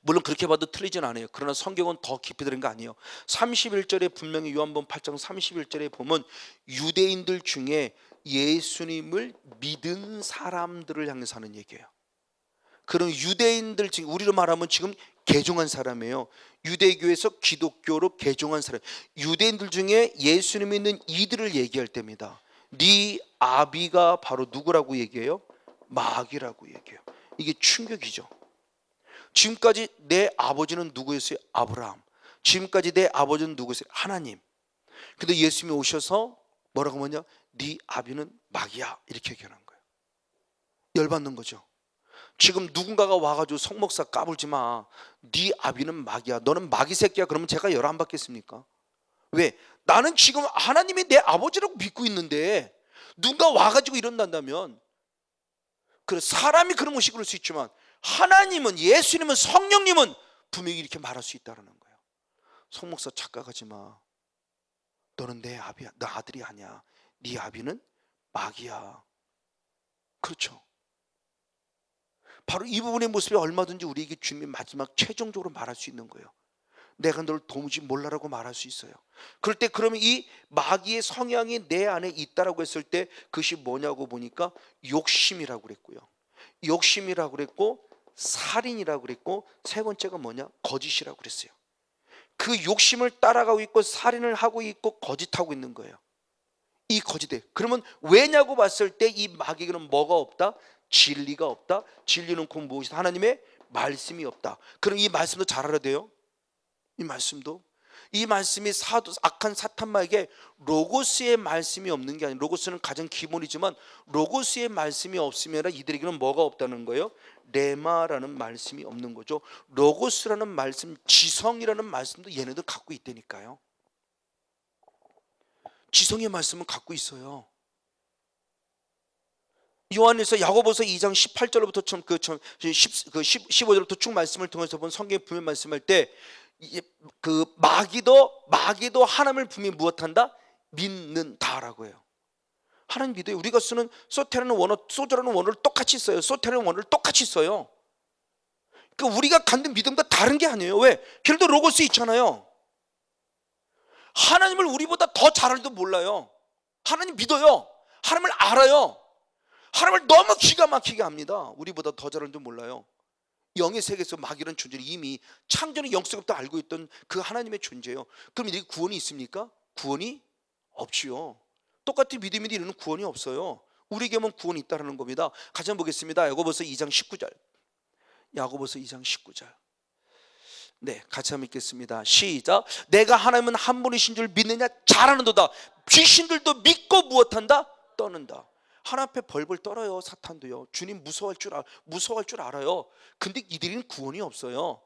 물론 그렇게 봐도 틀리진 않아요. 그러나 성경은 더 깊이 들은 거 아니에요. 31절에 분명히 요한복음 8장 31절에 보면 유대인들 중에 예수님을 믿은 사람들을 향해서 하는 얘기예요. 그런 유대인들 중에 우리로 말하면 지금 개종한 사람이에요. 유대교에서 기독교로 개종한 사람. 유대인들 중에 예수님 믿는 이들을 얘기할 때입니다. 네 아비가 바로 누구라고 얘기해요? 마귀라고 얘기해요. 이게 충격이죠. 지금까지 내 아버지는 누구였어요? 아브라함. 지금까지 내 아버지는 누구였어요? 하나님. 근데 예수님이 오셔서 뭐라고 하냐? 네 아비는 마귀야, 이렇게 얘기하는 거예요. 열받는 거죠. 지금 누군가가 와가지고 성목사 까불지 마, 네 아비는 마귀야, 너는 마귀 새끼야, 그러면 제가 열 안 받겠습니까? 왜? 나는 지금 하나님이 내 아버지라고 믿고 있는데 누군가 와가지고 이런단다면, 그래, 사람이 그런 것이 그럴 수 있지만 하나님은, 예수님은, 성령님은 분명히 이렇게 말할 수 있다는 거예요. 성목사 착각하지 마, 너는 내 아비야, 너 아들이 아니야, 네 아비는 마귀야. 그렇죠. 바로 이 부분의 모습이 얼마든지 우리에게 주님이 마지막 최종적으로 말할 수 있는 거예요. 내가 너를 도무지 몰라라고 말할 수 있어요. 그럴 때 그러면 이 마귀의 성향이 내 안에 있다라고 했을 때 그것이 뭐냐고 보니까 욕심이라고 그랬고요, 욕심이라고 그랬고, 살인이라고 그랬고, 세 번째가 뭐냐? 거짓이라고 그랬어요. 그 욕심을 따라가고 있고 살인을 하고 있고 거짓하고 있는 거예요. 이 거짓에, 그러면 왜냐고 봤을 때 이 마귀에게는 뭐가 없다? 진리가 없다. 진리는 곧 무엇이다? 하나님의 말씀이 없다. 그럼 이 말씀도 잘 알아야 돼요. 이 말씀이 악한 사탄마에게 로고스의 말씀이 없는 게 아니라, 로고스는 가장 기본이지만 로고스의 말씀이 없으면 이들에게는 뭐가 없다는 거예요? 레마라는 말씀이 없는 거죠. 로고스라는 말씀, 지성이라는 말씀도 얘네들 갖고 있다니까요. 지성의 말씀은 갖고 있어요. 요한에서 야고보서 2장 18절부터 15절부터 쭉 말씀을 통해서 본 성경의 분명 말씀할 때, 그 마귀도 하나님을 분명히 무엇한다? 믿는다라고 해요. 하나님 믿어요. 우리가 쓰는 소테라는 원어, 소저라는 원어를 똑같이 써요. 소테라는 원어를 똑같이 써요. 그러니까 우리가 갖는 믿음과 다른 게 아니에요. 왜? 걔들도 로고스 있잖아요. 하나님을 우리보다 더 잘 알도 몰라요. 하나님 믿어요. 하나님을 알아요. 하나님을 너무 기가 막히게 합니다. 우리보다 더 잘 알도 몰라요. 영의 세계에서 마귀라는 존재를 이미 창조의 영성부터 알고 있던 그 하나님의 존재예요. 그럼 이게 구원이 있습니까? 구원이 없지요. 똑같이 믿음이 이르는 구원이 없어요. 우리에게만 구원이 있다는 겁니다. 같이 한번 보겠습니다. 야고보서 2장 19절. 야고보서 2장 19절. 네, 같이 한번 읽겠습니다. 시작. 내가 하나님은 한 분이신 줄 믿느냐? 잘하는도다. 귀신들도 믿고 무엇한다? 떠는다. 하나님 앞에 벌벌 떨어요. 사탄도요. 주님 무서워할 줄 알아요. 근데 이들은 구원이 없어요.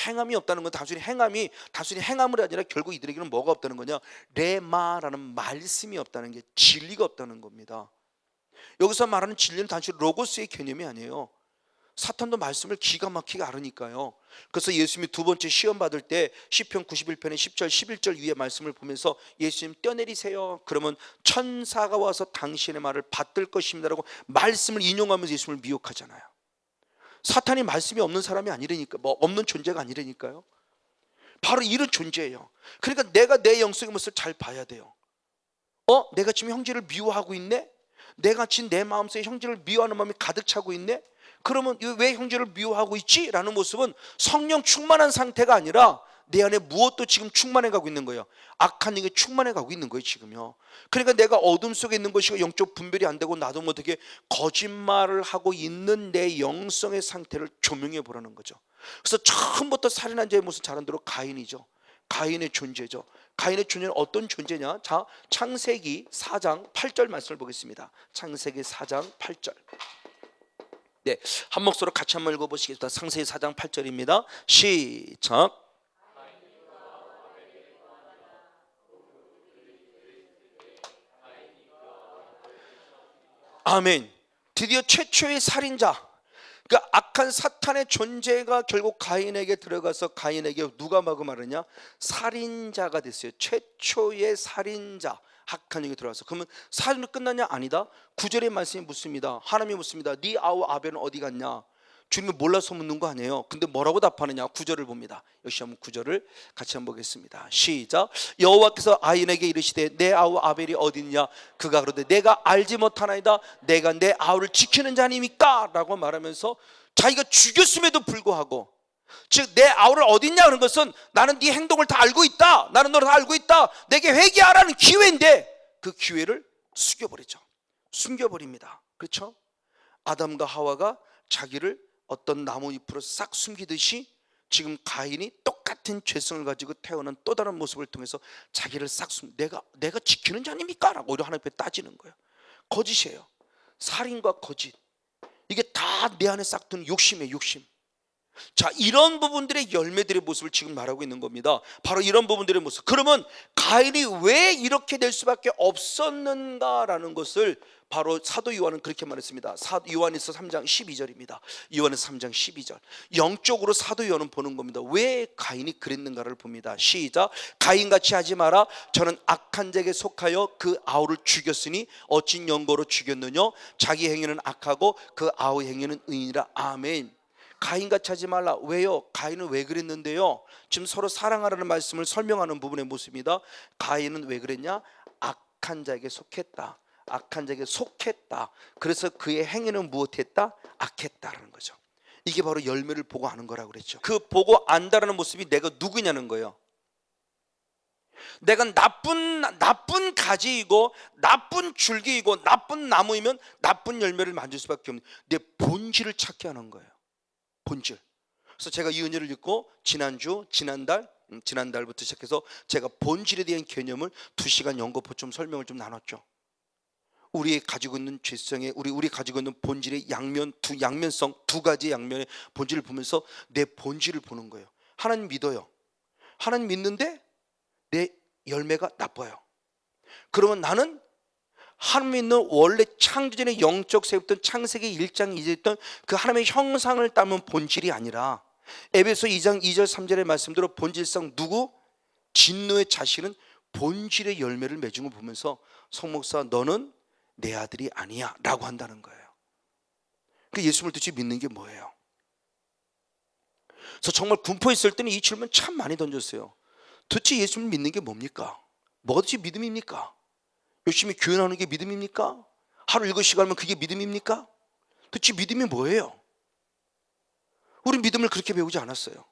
행함이 없다는 건 단순히 행함을 아니라 결국 이들에게는 뭐가 없다는 거냐? 레마라는 말씀이 없다는 게, 진리가 없다는 겁니다. 여기서 말하는 진리는 단순히 로고스의 개념이 아니에요. 사탄도 말씀을 기가 막히게 알으니까요. 그래서 예수님이 두 번째 시험 받을 때 시편 91편의 10절 11절 위에 말씀을 보면서 예수님 뛰어내리세요. 그러면 천사가 와서 당신의 말을 받들 것입니다라고 말씀을 인용하면서 예수님을 미혹하잖아요. 사탄이 말씀이 없는 사람이 아니라니까, 없는 존재가 아니라니까요. 바로 이런 존재예요. 그러니까 내가 내 영성의 모습을 잘 봐야 돼요. 내가 지금 형제를 미워하고 있네? 내가 지금 내 마음속에 형제를 미워하는 마음이 가득 차고 있네? 그러면 왜 형제를 미워하고 있지? 라는 모습은 성령 충만한 상태가 아니라 내 안에 무엇도 지금 충만해 가고 있는 거예요. 악한 영이 충만해 가고 있는 거예요, 지금요. 그러니까 내가 어둠 속에 있는 것이 영적 분별이 안 되고 나도 못하게 거짓말을 하고 있는 내 영성의 상태를 조명해 보라는 거죠. 그래서 처음부터 살인한 자의 모습 잘 안도록 가인이죠. 가인의 존재죠. 가인의 존재는 어떤 존재냐? 자, 창세기 4장 8절 말씀을 보겠습니다. 창세기 4장 8절. 네, 한 목소리로 같이 한번 읽어보시겠습니다. 창세기 4장 8절입니다. 시작. 아멘. 드디어 최초의 살인자, 그러니까 악한 사탄의 존재가 결국 가인에게 들어가서 가인에게 누가 마구 말하냐? 살인자가 됐어요. 최초의 살인자, 악한 영이 들어와서. 그러면 살인으로 끝났냐? 아니다. 9절의 말씀이 묻습니다. 하나님이 묻습니다. 네 아우 아벨은 어디 갔냐? 주님이 몰라서 묻는 거 아니에요. 근데 뭐라고 답하느냐? 9절을 봅니다. 역시 한번 9절을 같이 한번 보겠습니다. 시작. 여호와께서 가인에게 이르시되 내 아우 아벨이 어디 있냐? 그가 그러되 내가 알지 못하나이다. 내가 내 아우를 지키는 자니까 라고 말하면서 자기가 죽였음에도 불구하고, 즉 내 아우를 어디 있냐 하는 것은 나는 네 행동을 다 알고 있다, 나는 너를 다 알고 있다, 내게 회개하라는 기회인데 그 기회를 숨겨버리죠. 숨겨버립니다. 그렇죠? 아담과 하와가 자기를 어떤 나무 잎으로 싹 숨기듯이 지금 가인이 똑같은 죄성을 가지고 태어난 또 다른 모습을 통해서 자기를 싹 내가 지키는 자 아닙니까? 라고 오히려 하나님 앞에 따지는 거예요. 거짓이에요. 살인과 거짓, 이게 다 내 안에 싹 든 욕심이에요. 욕심. 자, 이런 부분들의 열매들의 모습을 지금 말하고 있는 겁니다. 바로 이런 부분들의 모습. 그러면 가인이 왜 이렇게 될 수밖에 없었는가라는 것을 바로 사도 요한은 그렇게 말했습니다. 요한에서 3장 12절입니다. 요한에서 3장 12절. 영적으로 사도 요한은 보는 겁니다. 왜 가인이 그랬는가를 봅니다. 시작. 가인같이 하지 마라. 저는 악한 자에게 속하여 그 아우를 죽였으니 어찐 연고로 죽였느냐? 자기 행위는 악하고 그 아우의 행위는 의인이라. 아멘. 가인같이 하지 말라. 왜요? 가인은 왜 그랬는데요? 지금 서로 사랑하라는 말씀을 설명하는 부분의 모습입니다. 가인은 왜 그랬냐? 악한 자에게 속했다. 악한 자에게 속했다. 그래서 그의 행위는 무엇했다? 악했다라는 거죠. 이게 바로 열매를 보고 아는 거라고 그랬죠. 그 보고 안다라는 모습이 내가 누구냐는 거예요. 내가 나쁜 가지이고 나쁜 줄기이고 나쁜 나무이면 나쁜 열매를 만들 수밖에 없는, 내 본질을 찾게 하는 거예요. 본질. 그래서 제가 이 은혜를 읽고 지난달부터 시작해서 제가 본질에 대한 개념을 2시간 연거푸 좀 설명을 좀 나눴죠. 우리 가지고 있는 죄성의 우리 가지고 있는 본질의 양면성, 두 가지 양면의 본질을 보면서 내 본질을 보는 거예요. 하나님 믿어요. 하나님 믿는데 내 열매가 나빠요. 그러면 나는 하나님 믿는 원래 창조전의 영적 세웠던 창세기 1장 2절에 있던 그 하나님의 형상을 따면 본질이 아니라 에베소 2장 2절 3절의 말씀대로 본질상 누구? 진노의 자식은 본질의 열매를 맺은 걸 보면서 성목사 너는 내 아들이 아니야 라고 한다는 거예요. 그 예수님을 도대체 믿는 게 뭐예요? 그래서 정말 군포했을 때는 이 질문 참 많이 던졌어요. 도대체 예수님을 믿는 게 뭡니까? 뭐든지 믿음입니까? 열심히 교회 나오는 게 믿음입니까? 하루 7시간 하면 그게 믿음입니까? 도대체 믿음이 뭐예요? 우리 믿음을 그렇게 배우지 않았어요.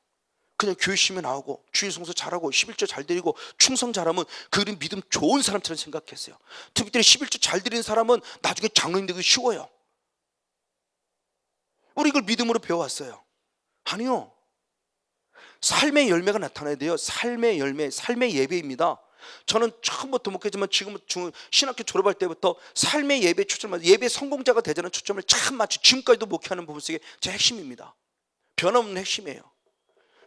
그냥 교회 열심히 나오고 주일 성서 잘하고 11조 잘 드리고 충성 잘하면 그들은 믿음 좋은 사람처럼 생각했어요. 특별히 11조 잘 드리는 사람은 나중에 장로님 되기 쉬워요. 우리 이걸 믿음으로 배워왔어요. 아니요. 삶의 열매가 나타나야 돼요. 삶의 열매, 삶의 예배입니다. 저는 처음부터 목회지만 지금 신학교 졸업할 때부터 삶의 예배 초점을, 예배 성공자가 되자는 초점을 참 맞추고 지금까지도 목회하는 부분 속에 제 핵심입니다. 변함없는 핵심이에요.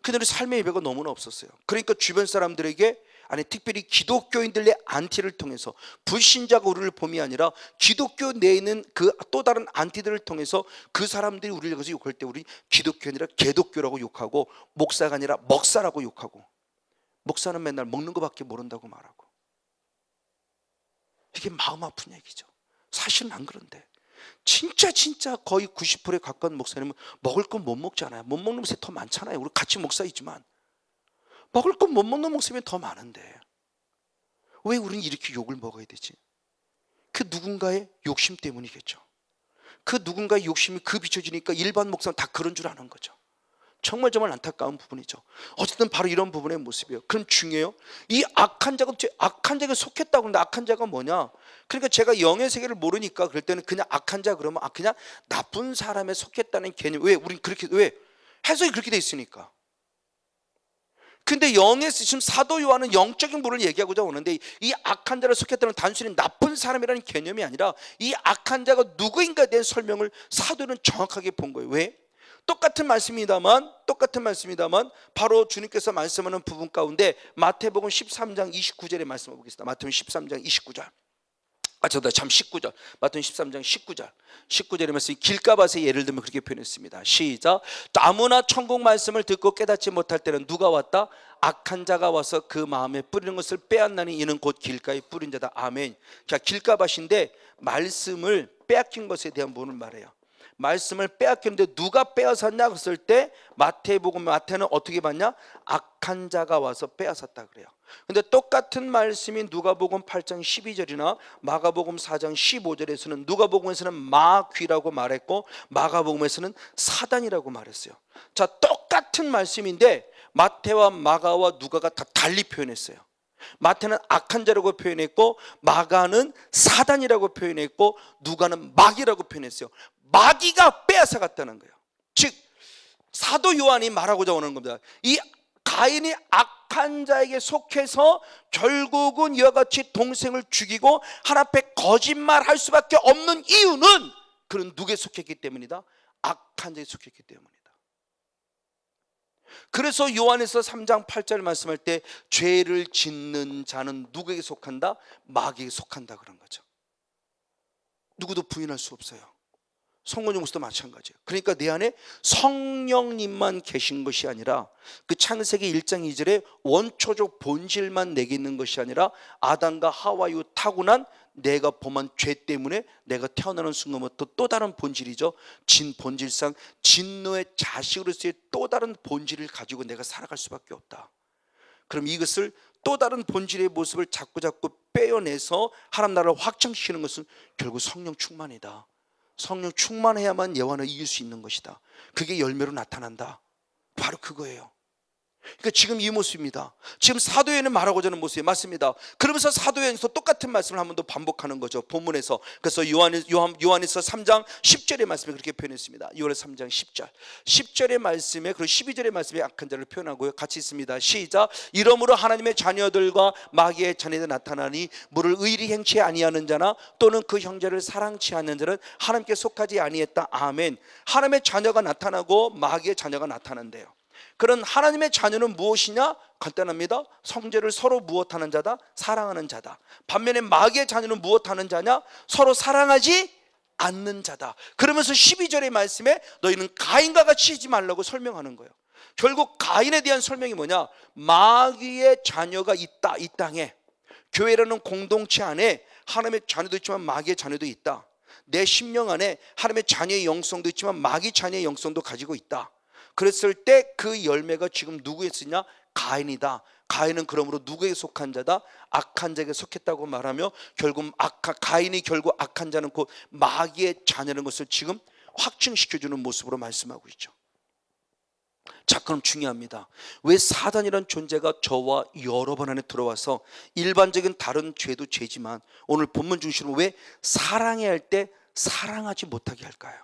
근데 우리 삶의 예배가 너무나 없었어요. 그러니까 주변 사람들에게, 아니 특별히 기독교인들의 안티를 통해서, 불신자가 우리를 봄이 아니라 기독교 내에 있는 그 또 다른 안티들을 통해서 그 사람들이 우리를 가서 욕할 때 우리 기독교 아니라 개독교라고 욕하고, 목사가 아니라 먹사라고 욕하고, 목사는 맨날 먹는 것밖에 모른다고 말하고, 이게 마음 아픈 얘기죠. 사실은 안 그런데 진짜 거의 90%에 가까운 목사님은 먹을 건 못 먹잖아요. 못 먹는 목사님이 더 많잖아요. 우리 같이 목사이지만 먹을 건 못 먹는 목사님이 더 많은데 왜 우리는 이렇게 욕을 먹어야 되지? 그 누군가의 욕심 때문이겠죠. 그 누군가의 욕심이 그 비춰지니까 일반 목사는 다 그런 줄 아는 거죠. 정말 안타까운 부분이죠. 어쨌든 바로 이런 부분의 모습이에요. 그럼 중요해요. 이 악한 자가 속했다고 하는데 악한 자가 뭐냐? 그러니까 제가 영의 세계를 모르니까 그럴 때는 그냥 악한 자 그러면 그냥 나쁜 사람에 속했다는 개념. 왜? 우린 그렇게, 왜? 해석이 그렇게 돼 있으니까. 근데 영에서 지금 사도 요한은 영적인 분을 얘기하고자 오는데, 이 악한 자를 속했다는 단순히 나쁜 사람이라는 개념이 아니라 이 악한 자가 누구인가에 대한 설명을 사도는 정확하게 본 거예요. 왜? 똑같은 말씀입니다만 바로 주님께서 말씀하는 부분 가운데 마태복음 13장 29절의 말씀을 보겠습니다. 마태복음 13장 29절. 참 19절. 마태복음 13장 19절의 말씀이 길가밭의 예를 들면 그렇게 표현했습니다. 시작. 아무나 천국 말씀을 듣고 깨닫지 못할 때는 누가 왔다? 악한 자가 와서 그 마음에 뿌리는 것을 빼앗나니 이는 곧 길가에 뿌린 자다. 아멘. 자, 길가밭인데 말씀을 빼앗긴 것에 대한 부분을 말해요. 말씀을 빼앗겼는데 누가 빼앗았냐 그랬을 때 마태는 어떻게 봤냐? 악한 자가 와서 빼앗았다 그래요. 근데 똑같은 말씀이 누가복음 8장 12절이나 마가복음 4장 15절에서는 누가복음에서는 마귀라고 말했고 마가복음에서는 사단이라고 말했어요. 자, 똑같은 말씀인데 마태와 마가와 누가가 다 달리 표현했어요. 마태는 악한 자라고 표현했고 마가는 사단이라고 표현했고 누가는 마귀라고 표현했어요. 마귀가 빼앗아갔다는 거예요. 즉 사도 요한이 말하고자 하는 겁니다. 이 가인이 악한 자에게 속해서 결국은 이와 같이 동생을 죽이고 하나님 앞에 거짓말할 수밖에 없는 이유는 그는 누구에 속했기 때문이다? 악한 자에 속했기 때문이다. 그래서 요한에서 3장 8절 말씀할 때 죄를 짓는 자는 누구에게 속한다? 마귀에게 속한다 그런 거죠. 누구도 부인할 수 없어요. 성모님 모습도 마찬가지예요. 그러니까 내 안에 성령님만 계신 것이 아니라 그 창세기 1장 2절에 원초적 본질만 내게 있는 것이 아니라 아담과 하와의 타고난 내가 범한 죄 때문에 내가 태어나는 순간부터 또 다른 본질이죠. 본질상 진노의 자식으로서의 또 다른 본질을 가지고 내가 살아갈 수밖에 없다. 그럼 이것을 또 다른 본질의 모습을 자꾸 빼어내서 하나님 나라를 확장시키는 것은 결국 성령 충만이다. 성령 충만해야만 예언을 이길 수 있는 것이다. 그게 열매로 나타난다. 바로 그거예요. 그러니까 지금 이 모습입니다. 지금 사도행전은 말하고자 하는 모습이 맞습니다. 그러면서 사도행전에서 똑같은 말씀을 한 번 더 반복하는 거죠. 본문에서. 그래서 요한에서 3장 10절의 말씀에 그렇게 표현했습니다. 요한에서 3장 10절 10절의 말씀에 그리고 12절의 말씀에 악한 자를 표현하고요. 같이 있습니다. 시작. 이러므로 하나님의 자녀들과 마귀의 자녀들이 나타나니 물을 의리 행치 아니하는 자나 또는 그 형제를 사랑치 않는 자는 하나님께 속하지 아니했다. 아멘. 하나님의 자녀가 나타나고 마귀의 자녀가 나타난대요. 그런 하나님의 자녀는 무엇이냐? 간단합니다. 성제를 서로 무엇하는 자다? 사랑하는 자다. 반면에 마귀의 자녀는 무엇하는 자냐? 서로 사랑하지 않는 자다. 그러면서 12절의 말씀에 너희는 가인과 같이 하지 말라고 설명하는 거예요. 결국 가인에 대한 설명이 뭐냐? 마귀의 자녀가 있다. 이 땅에 교회라는 공동체 안에 하나님의 자녀도 있지만 마귀의 자녀도 있다. 내 심령 안에 하나님의 자녀의 영성도 있지만 마귀 자녀의 영성도 가지고 있다. 그랬을 때 그 열매가 지금 누구에 쓰냐? 가인이다. 가인은 그러므로 누구에게 속한 자다? 악한 자에게 속했다고 말하며 결국 가인이 결국 악한 자는 곧 마귀의 자녀라는 것을 지금 확증시켜주는 모습으로 말씀하고 있죠. 자, 그럼 중요합니다. 왜 사단이라는 존재가 저와 여러 번 안에 들어와서 일반적인 다른 죄도 죄지만 오늘 본문 중심으로 왜 사랑해야 할 때 사랑하지 못하게 할까요?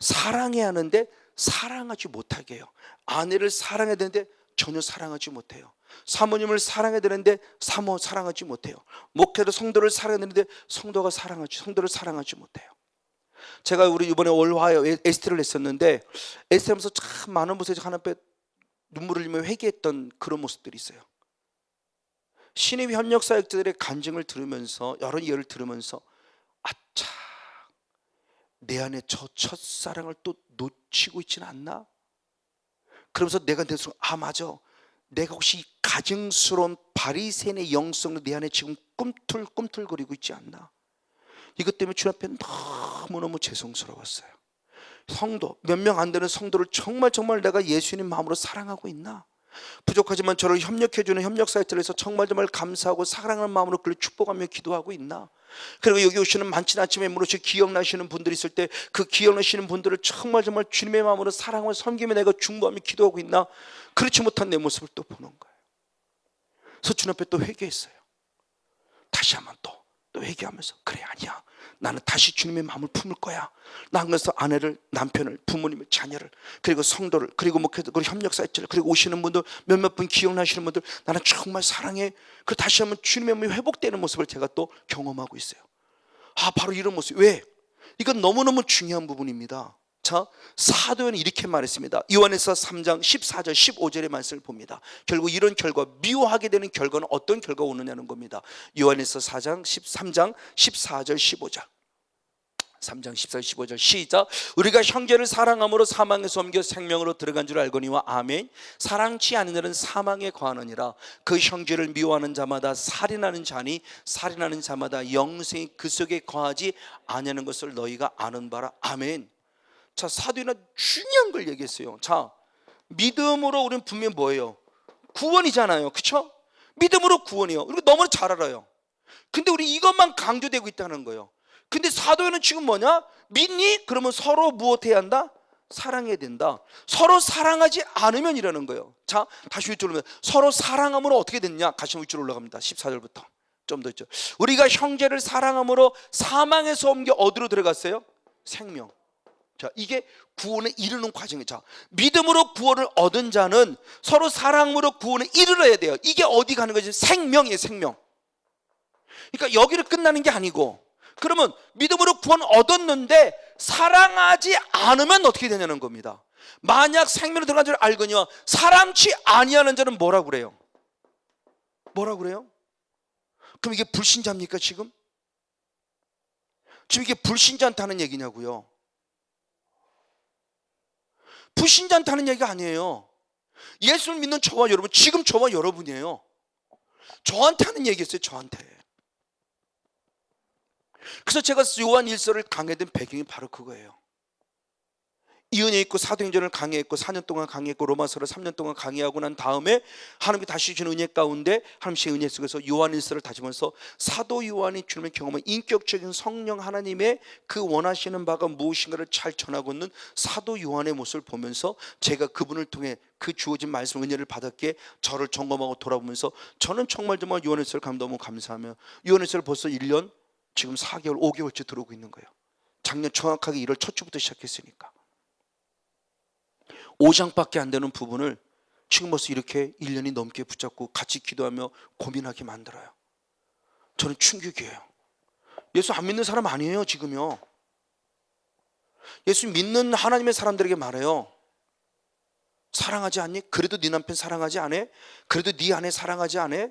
사랑해야 하는데 사랑하지 못하게 해요. 아내를 사랑해야 되는데 전혀 사랑하지 못해요. 사모님을 사랑해야 되는데 사랑하지 못해요. 목회자 성도를 사랑해야 되는데 성도를 사랑하지 못해요. 제가 우리 이번에 월화에 에스테를 했었는데 에스테 하면서 참 많은 모습에 하나님 앞에 눈물을 흘리며 회개했던 그런 모습들이 있어요. 신입 협력 사역자들의 간증을 들으면서 여러 예를 들으면서 아차, 내 안에 저 첫사랑을 또 놓치고 있지는 않나? 그러면서 내가 내 순간 맞아, 내가 혹시 가증스러운 바리새인의 영성도 내 안에 지금 꿈틀꿈틀거리고 있지 않나? 이것 때문에 주님 앞에 너무너무 죄송스러웠어요. 성도 몇 명 안 되는 성도를 정말 내가 예수님 마음으로 사랑하고 있나? 부족하지만 저를 협력해주는 협력사역자에서 정말 감사하고 사랑하는 마음으로 그를 축복하며 기도하고 있나? 그리고 여기 오시는 많지는 않지만 물론 기억나시는 분들이 있을 때 그 기억나시는 분들을 정말 주님의 마음으로 사랑하며 섬기며 내가 중보하며 기도하고 있나? 그렇지 못한 내 모습을 또 보는 거예요. 그래서 주님 앞에 또 회개했어요. 다시 한번 또 회개하면서 그래, 아니야, 나는 다시 주님의 마음을 품을 거야. 나는 그래서 아내를, 남편을, 부모님을, 자녀를, 그리고 성도를, 그리고 목회자, 그리고 협력사역자를, 그리고 오시는 분들 몇몇 분 기억나시는 분들 나는 정말 사랑해. 그리고 다시 한번 주님의 마음이 회복되는 모습을 제가 또 경험하고 있어요. 바로 이런 모습. 왜? 이건 너무너무 중요한 부분입니다. 자, 사도행전은 이렇게 말했습니다. 요한에서 3장 14절 15절의 말씀을 봅니다. 결국 이런 결과, 미워하게 되는 결과는 어떤 결과가 오느냐는 겁니다. 요한에서 4장 13장 14절 15절 3장 14절 15절 시작. 우리가 형제를 사랑함으로 사망에서 옮겨 생명으로 들어간 줄 알거니와 아멘. 사랑치 않는 자는 사망에 거하느니라. 그 형제를 미워하는 자마다 살인하는 자니 살인하는 자마다 영생이 그 속에 거하지 아니하는 것을 너희가 아는 바라. 아멘. 자, 사도행전 중요한 걸 얘기했어요. 자, 믿음으로 우리는 분명히 뭐예요? 구원이잖아요. 그렇죠? 믿음으로 구원이에요. 그리고 너무 잘 알아요. 근데 우리 이것만 강조되고 있다는 거예요. 근데 사도행전은 지금 뭐냐? 믿니? 그러면 서로 무엇해야 한다? 사랑해야 된다. 서로 사랑하지 않으면 이라는 거예요. 자, 다시 위쪽으로 오면 서로 사랑함으로 어떻게 됐냐? 같이 위쪽으로 올라갑니다. 14절부터 좀 더 있죠. 우리가 형제를 사랑함으로 사망에서 옮겨 어디로 들어갔어요? 생명. 자, 이게 구원에 이르는 과정이에요. 자, 믿음으로 구원을 얻은 자는 서로 사랑으로 구원에 이르러야 돼요. 이게 어디 가는 거지? 생명이에요, 생명. 그러니까 여기를 끝나는 게 아니고, 그러면 믿음으로 구원 얻었는데 사랑하지 않으면 어떻게 되냐는 겁니다. 만약 생명으로 들어간 줄 알거니와 사랑치 아니하는 자는 뭐라고 그래요? 뭐라고 그래요? 그럼 이게 불신자입니까 지금? 지금 이게 불신자한테는 얘기냐고요? 불신자한테는 얘기가 아니에요. 예수를 믿는 저와 여러분, 지금 저와 여러분이에요. 저한테 하는 얘기였어요. 저한테. 그래서 제가 요한 1서를 강의된 배경이 바로 그거예요. 이 은혜 있고 사도행전을 강의했고 4년 동안 강의했고 로마서를 3년 동안 강의하고 난 다음에 하나님께 다시 주신 은혜 가운데 하나님의 은혜 속에서 요한 1서를 다지면서 사도 요한이 주님의 경험한 인격적인 성령 하나님의 그 원하시는 바가 무엇인가를 잘 전하고 있는 사도 요한의 모습을 보면서 제가 그분을 통해 그 주어진 말씀 은혜를 받았기에 저를 점검하고 돌아보면서 저는 정말 요한 1서를 가면 너무 감사하며 요한 1서를 벌써 1년 지금 4개월 5개월째 들어오고 있는 거예요. 작년 정확하게 1월 첫 주부터 시작했으니까 5장밖에 안 되는 부분을 지금 벌써 이렇게 1년이 넘게 붙잡고 같이 기도하며 고민하게 만들어요. 저는 충격이에요. 예수 안 믿는 사람 아니에요 지금요. 예수 믿는 하나님의 사람들에게 말해요. 사랑하지 않니? 그래도 네 남편 사랑하지 않아? 그래도 네 아내 사랑하지 않아?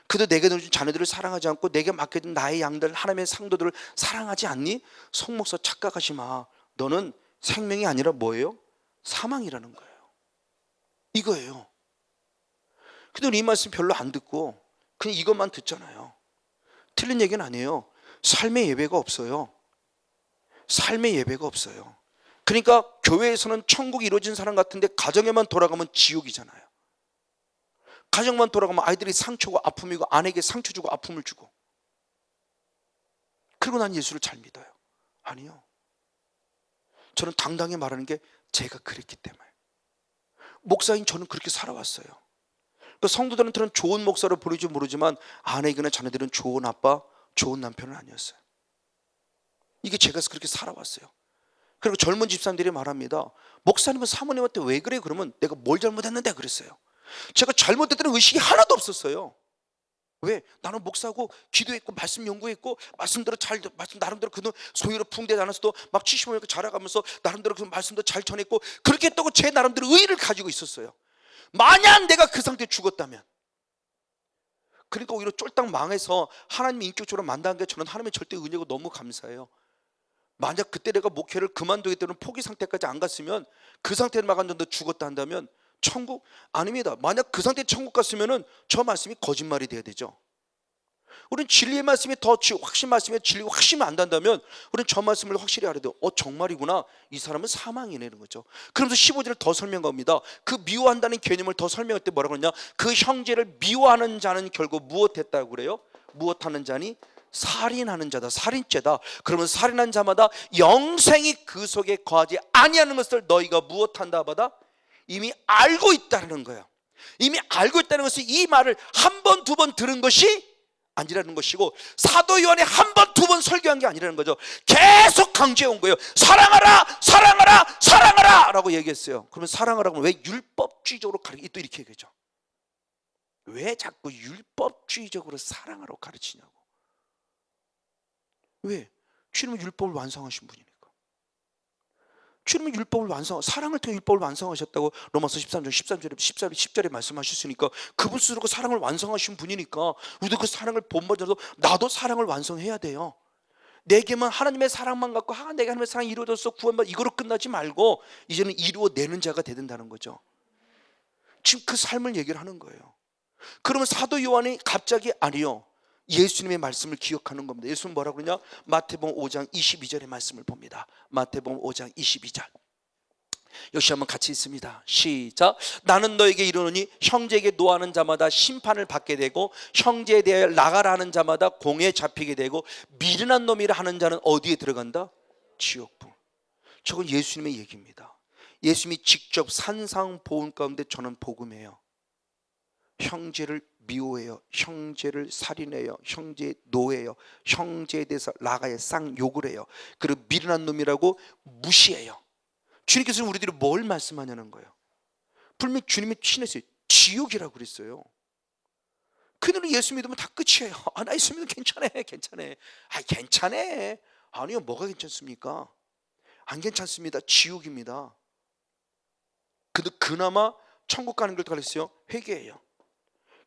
그래도 내게 넣어준 자녀들을 사랑하지 않고 내게 맡겨준 나의 양들 하나님의 상도들을 사랑하지 않니? 송목사 착각하지 마. 너는 생명이 아니라 뭐예요? 사망이라는 거예요. 이거예요. 근데 우리 이 말씀 별로 안 듣고 그냥 이것만 듣잖아요. 틀린 얘기는 아니에요. 삶의 예배가 없어요. 삶의 예배가 없어요. 그러니까 교회에서는 천국이 이루어진 사람 같은데 가정에만 돌아가면 지옥이잖아요. 가정만 돌아가면 아이들이 상처고 아픔이고 아내에게 상처 주고 아픔을 주고, 그리고 난 예수를 잘 믿어요. 아니요. 저는 당당히 말하는 게 제가 그랬기 때문에. 목사인 저는 그렇게 살아왔어요. 그 성도들한테는 좋은 목사로 부르지 모르지만 아내에게나 자녀들은 좋은 아빠, 좋은 남편은 아니었어요. 이게 제가 그렇게 살아왔어요. 그리고 젊은 집사님들이 말합니다. 목사님은 사모님한테 왜 그래? 그러면 내가 뭘 잘못했는데 그랬어요. 제가 잘못했다는 의식이 하나도 없었어요. 왜? 나는 목사고 기도했고 말씀 연구했고 말씀대로 잘 말씀 나름대로 그는 소유로 풍대 나눠서도 막 75년 자라가면서 나름대로 그 말씀도 잘 전했고 그렇게 했다고 제 나름대로 의의를 가지고 있었어요. 만약 내가 그 상태에 죽었다면, 그러니까 오히려 쫄딱 망해서 하나님이 인격적으로 만난 게 저는 하나님의 절대 은혜고 너무 감사해요. 만약 그때 내가 목회를 그만두겠다는 포기 상태까지 안 갔으면, 그 상태를 막았는데 죽었다 한다면 천국? 아닙니다. 만약 그 상태에 천국 갔으면 저 말씀이 거짓말이 돼야 되죠. 우리는 진리의 말씀이 더 확신 말씀에 진리가 확신이 안 단다면 우리는 저 말씀을 확실히 알아야 돼요. 정말이구나. 이 사람은 사망이네 이런 거죠. 그러면서 15절을 더 설명합니다. 그 미워한다는 개념을 더 설명할 때 뭐라고 그러냐? 그 형제를 미워하는 자는 결국 무엇했다고 그래요? 무엇하는 자니? 살인하는 자다. 살인죄다. 그러면 살인한 자마다 영생이 그 속에 거하지 아니하는 것을 너희가 무엇한다 바다? 이미 알고 있다는 거예요. 이미 알고 있다는 것은 이 말을 한 번, 두 번 들은 것이 아니라는 것이고, 사도 요한이 한 번, 두 번 설교한 게 아니라는 거죠. 계속 강조해 온 거예요. 사랑하라, 사랑하라, 사랑하라 라고 얘기했어요. 그러면 사랑하라고 왜 율법주의적으로 또 이렇게 얘기하죠. 왜 자꾸 율법주의적으로 사랑하라고 가르치냐고. 왜? 주님은 율법을 완성하신 분이니까. 주님은 율법을 사랑을 통해 율법을 완성하셨다고 로마서 13장 10절에 말씀하셨으니까, 그분 스스로가 사랑을 완성하신 분이니까 우리도 그 사랑을 본받아서 나도 사랑을 완성해야 돼요. 내게만 하나님의 사랑만 갖고 내게 하나님의 사랑이 이루어졌어, 구원받, 이거로 끝나지 말고 이제는 이루어내는 자가 되야 된다는 거죠. 지금 그 삶을 얘기를 하는 거예요. 그러면 사도 요한이 갑자기 아니요, 예수님의 말씀을 기억하는 겁니다. 예수님은 뭐라고 그러냐? 마태복음 5장 22절의 말씀을 봅니다. 마태복음 5장 22절. 역시 한번 같이 있습니다. 시작. 나는 너에게 이르노니 형제에게 노하는 자마다 심판을 받게 되고 형제에 대하여 나가라 하는 자마다 공에 잡히게 되고 미련한 놈이라 하는 자는 어디에 들어간다? 지옥불. 저건 예수님의 얘기입니다. 예수님이 직접 산상보훈 가운데 저는 복음해요. 형제를 미워해요, 형제를 살인해요, 형제의 노예요, 형제에 대해서 라가의 쌍욕을 해요, 그리고 미련한 놈이라고 무시해요. 주님께서는 우리들이 뭘 말씀하냐는 거예요. 분명히 주님이 친했어요. 지옥이라고 그랬어요. 그들은 예수 믿으면 다 끝이에요. 나 예수 믿으면 괜찮아. 괜찮아. 아니요, 뭐가 괜찮습니까? 안 괜찮습니다. 지옥입니다. 근데 그나마 천국 가는 걸 가르쳤어요. 회개예요.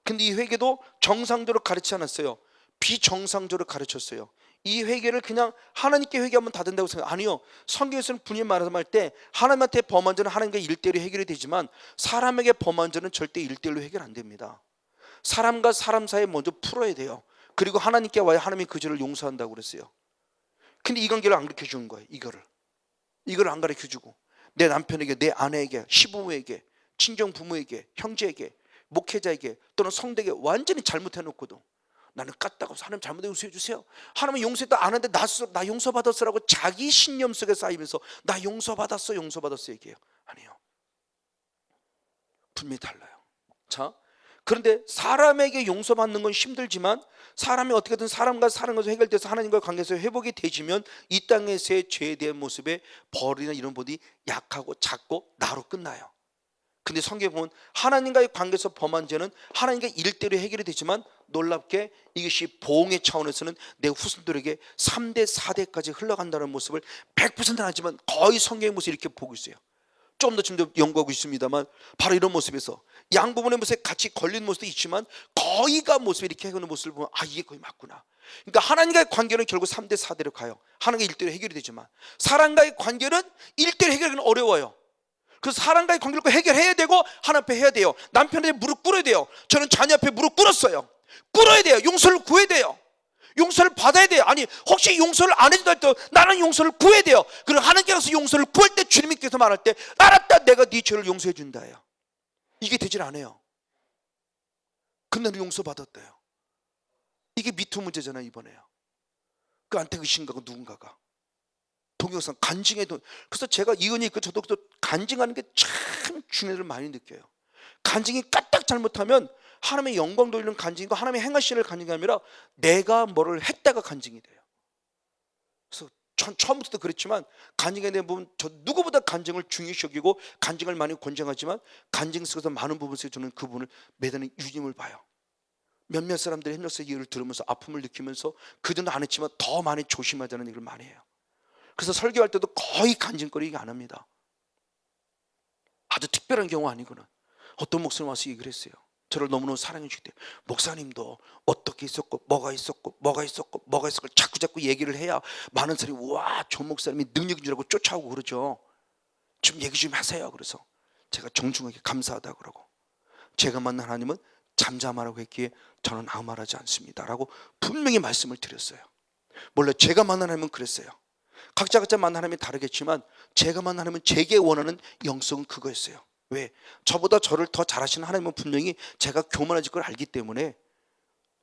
근데 이 회개도 정상적으로 가르치지 않았어요. 비정상적으로 가르쳤어요. 이 회개를 그냥 하나님께 회개하면 다 된다고 생각. 아니요, 성경에서는 분명히 말할 때 하나님한테 범한 죄는 하나님과 1대1로 해결이 되지만 사람에게 범한 죄는 절대 1대1로 해결 안 됩니다. 사람과 사람 사이에 먼저 풀어야 돼요. 그리고 하나님께 와야 하나님이 그 죄를 용서한다고 그랬어요. 근데 이 관계를 안 가르쳐 주는 거예요. 이거를 안 가르쳐 주고 내 남편에게, 내 아내에게, 시부모에게, 친정 부모에게, 형제에게, 목회자에게 또는 성도에게 완전히 잘못해놓고도 나는 깠다고 하나님 잘못해 용서해 주세요. 하나님은 용서했다 안 하는데 나 용서받았어라고 자기 신념 속에 쌓이면서 나 용서받았어 얘기해요. 아니에요. 분명히 달라요. 자, 그런데 사람에게 용서받는 건 힘들지만 사람이 어떻게든 사람과 사는 것에서 해결돼서 하나님과의 관계에서 회복이 되지면 이 땅에서의 죄에 대한 모습에 벌이나 이런 것이 약하고 작고 나로 끝나요. 근데 성경에 보면 하나님과의 관계에서 범한 죄는 하나님과 1대1로 해결이 되지만 놀랍게 이것이 보응의 차원에서는 내 후손들에게 3대 4대까지 흘러간다는 모습을 100%는 아니지만 거의 성경의 모습을 이렇게 보고 있어요. 좀 더 지금 연구하고 있습니다만 바로 이런 모습에서 양부분의 모습에 같이 걸린 모습도 있지만 거의가 모습이 이렇게 해가는 모습을 보면 이게 거의 맞구나. 그러니까 하나님과의 관계는 결국 3대 4대로 가요. 하나님과 1대1로 해결이 되지만 사람과의 관계는 1대1로 해결하기는 어려워요. 그래서 사람과의 관계를 해결해야 되고 하나님 앞에 해야 돼요. 남편한테 무릎 꿇어야 돼요. 저는 자녀 앞에 무릎 꿇었어요. 꿇어야 돼요. 용서를 구해야 돼요. 용서를 받아야 돼요. 아니 혹시 용서를 안 해준다 할때 나는 용서를 구해야 돼요. 그리고 하나님께서 용서를 구할 때 주님께서 말할 때 알았다, 내가 네 죄를 용서해 준다요. 이게 되질 않아요. 근데 나는 용서받았다요. 이게 미투 문제잖아요. 이번에요. 그 안태그신가가 누군가가 동영상 간증해도. 그래서 제가 이은이 저도 간증하는 게 참 중요를 많이 느껴요. 간증이 까딱 잘못하면 하나님의 영광 돌리는 간증이고 하나님의 행하시는 을 간증이 아니라 내가 뭐를 했다가 간증이 돼요. 그래서 처음부터 그랬지만 간증에 대한 부분 저 누구보다 간증을 중요시 여기고 간증을 많이 권장하지만 간증 속에서 많은 부분 속에서 저는 그분을 매달리는 유님을 봐요. 몇몇 사람들이 협력사 얘기를 들으면서 아픔을 느끼면서 그들은 안 했지만 더 많이 조심하자는 얘기를 많이 해요. 그래서 설교할 때도 거의 간증거리 안 합니다. 아주 특별한 경우 아니거나 어떤 목사님 와서 얘기를 했어요. 저를 너무너무 사랑해 주기 때문에 목사님도 어떻게 있었고 뭐가 있었고 자꾸 얘기를 해야 많은 사람이 와, 저 목사님이 능력인 줄 알고 쫓아오고 그러죠. 좀 얘기 좀 하세요. 그래서 제가 정중하게 감사하다고 그러고 제가 만난 하나님은 잠잠하라고 했기에 저는 아무 말하지 않습니다 라고 분명히 말씀을 드렸어요. 몰라 제가 만난 하나님은 그랬어요. 각자 만난 하나님이 다르겠지만 제가 만난 하나님은 제게 원하는 영성은 그거였어요. 왜? 저보다 저를 더 잘하시는 하나님은 분명히 제가 교만해질 걸 알기 때문에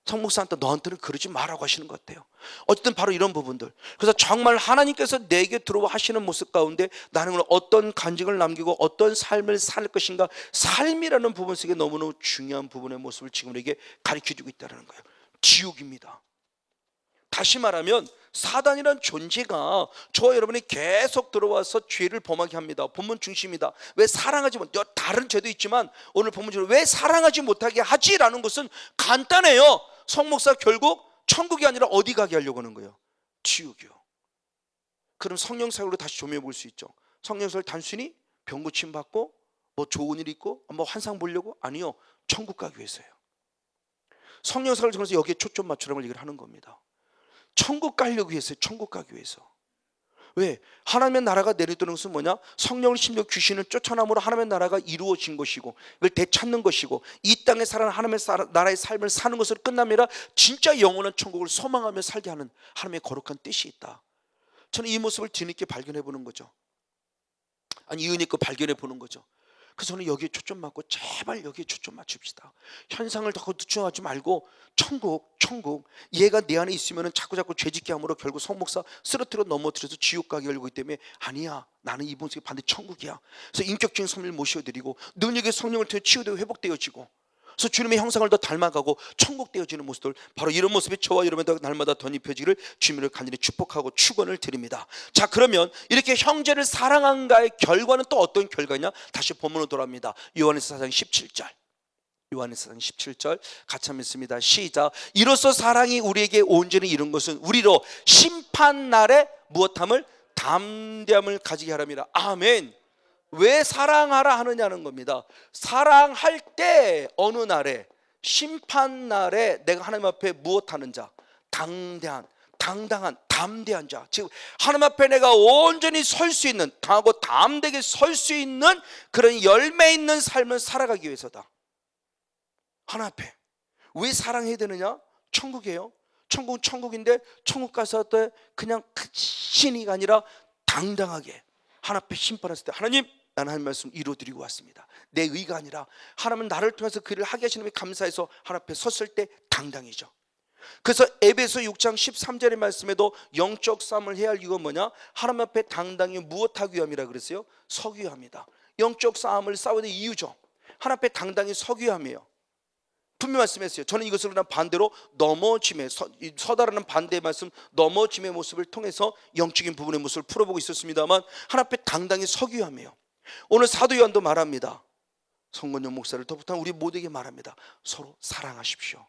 성목사한테 너한테는 그러지 말라고 하시는 것 같아요. 어쨌든 바로 이런 부분들. 그래서 정말 하나님께서 내게 들어와 하시는 모습 가운데 나는 어떤 간증을 남기고 어떤 삶을 살 것인가, 삶이라는 부분 속에 너무너무 중요한 부분의 모습을 지금 우리에게 가르쳐주고 있다는 거예요. 지옥입니다. 다시 말하면 사단이란 존재가 저와 여러분이 계속 들어와서 죄를 범하게 합니다. 본문 중심이다. 왜 사랑하지 못, 다른 죄도 있지만 오늘 본문처럼 왜 사랑하지 못하게 하지라는 것은 간단해요. 성목사 결국 천국이 아니라 어디 가게 하려고 하는 거예요? 지옥이요. 그럼 성령 사역으로 다시 조명해 볼 수 있죠. 성령 사역을 단순히 병 고침 받고 뭐 좋은 일 있고 뭐 환상 보려고? 아니요. 천국 가기 위해서요. 성령 사역을 통해서 여기에 초점 맞추라는 얘기를 하는 겁니다. 천국 가려고 위해서요. 천국 가기 위해서. 왜? 하나님의 나라가 내려드는 것은 뭐냐? 성령을 심려 귀신을 쫓아남으로 하나님의 나라가 이루어진 것이고 이걸 되찾는 것이고 이 땅에 살아가는 하나님의 나라의 삶을 사는 것으로 끝남이라 진짜 영원한 천국을 소망하며 살게 하는 하나님의 거룩한 뜻이 있다. 저는 이 모습을 뒤늦게 발견해 보는 거죠. 아니, 이 은혜 있고 발견해 보는 거죠. 그래서 저는 여기에 초점 맞고 제발 여기에 초점 맞춥시다. 현상을 더 늦춰하지 말고 천국 얘가 내 안에 있으면 자꾸 죄짓게 함으로 결국 성목사 쓰러뜨려 넘어뜨려서 지옥 가게 열고 있기 때문에 아니야, 나는 이 모습이 반드시 천국이야. 그래서 인격적인 선물을 모셔드리고 능력의 성령을 통해 치유되고 회복되어지고 그래서 주님의 형상을 더 닮아가고 천국되어지는 모습들, 바로 이런 모습이 저와 여러분들 날마다 덧입혀지기를 주님을 간절히 축복하고 축원을 드립니다. 자, 그러면 이렇게 형제를 사랑한가의 결과는 또 어떤 결과냐? 다시 본문으로 돌아옵니다. 요한일서 4장 17절. 요한일서 4장 17절 같이 한번 읽습니다. 시작. 이로써 사랑이 우리에게 온전히 이룬 것은 우리로 심판날에 무엇함을? 담대함을 가지게 하랍니다. 아멘. 왜 사랑하라 하느냐는 겁니다. 사랑할 때 어느 날에, 심판날에 내가 하나님 앞에 무엇하는 자? 당대한, 당당한, 담대한 자. 즉 하나님 앞에 내가 온전히 설 수 있는, 강하고 담대하게 설 수 있는 그런 열매 있는 삶을 살아가기 위해서다. 하나님 앞에 왜 사랑해야 되느냐? 천국이에요. 천국은 천국인데 천국 가서 그냥 신이가 아니라 당당하게 하나님 앞에 심판했을 때 하나님, 나는 하나님 말씀 이루어드리고 왔습니다. 내 의가 아니라 하나님은 나를 통해서 그 일을 하게 하시는 데 감사해서 하나님 앞에 섰을 때 당당이죠. 그래서 에베소 6장 13절의 말씀에도 영적 싸움을 해야 할 이유가 뭐냐? 하나님 앞에 당당히 무엇하기 위함이라 그랬어요? 서기 위함이다. 영적 싸움을 싸우는 이유죠. 하나님 앞에 당당히 서기 위함이에요. 분명히 말씀했어요. 저는 이것을 그냥 반대로 넘어짐의, 서다라는 반대의 말씀, 넘어짐의 모습을 통해서 영적인 부분의 모습을 풀어보고 있었습니다만 하나님 앞에 당당히 서기 위함이에요. 오늘 사도 요한도 말합니다. 성건영 목사를 더부터 우리 모두에게 말합니다. 서로 사랑하십시오.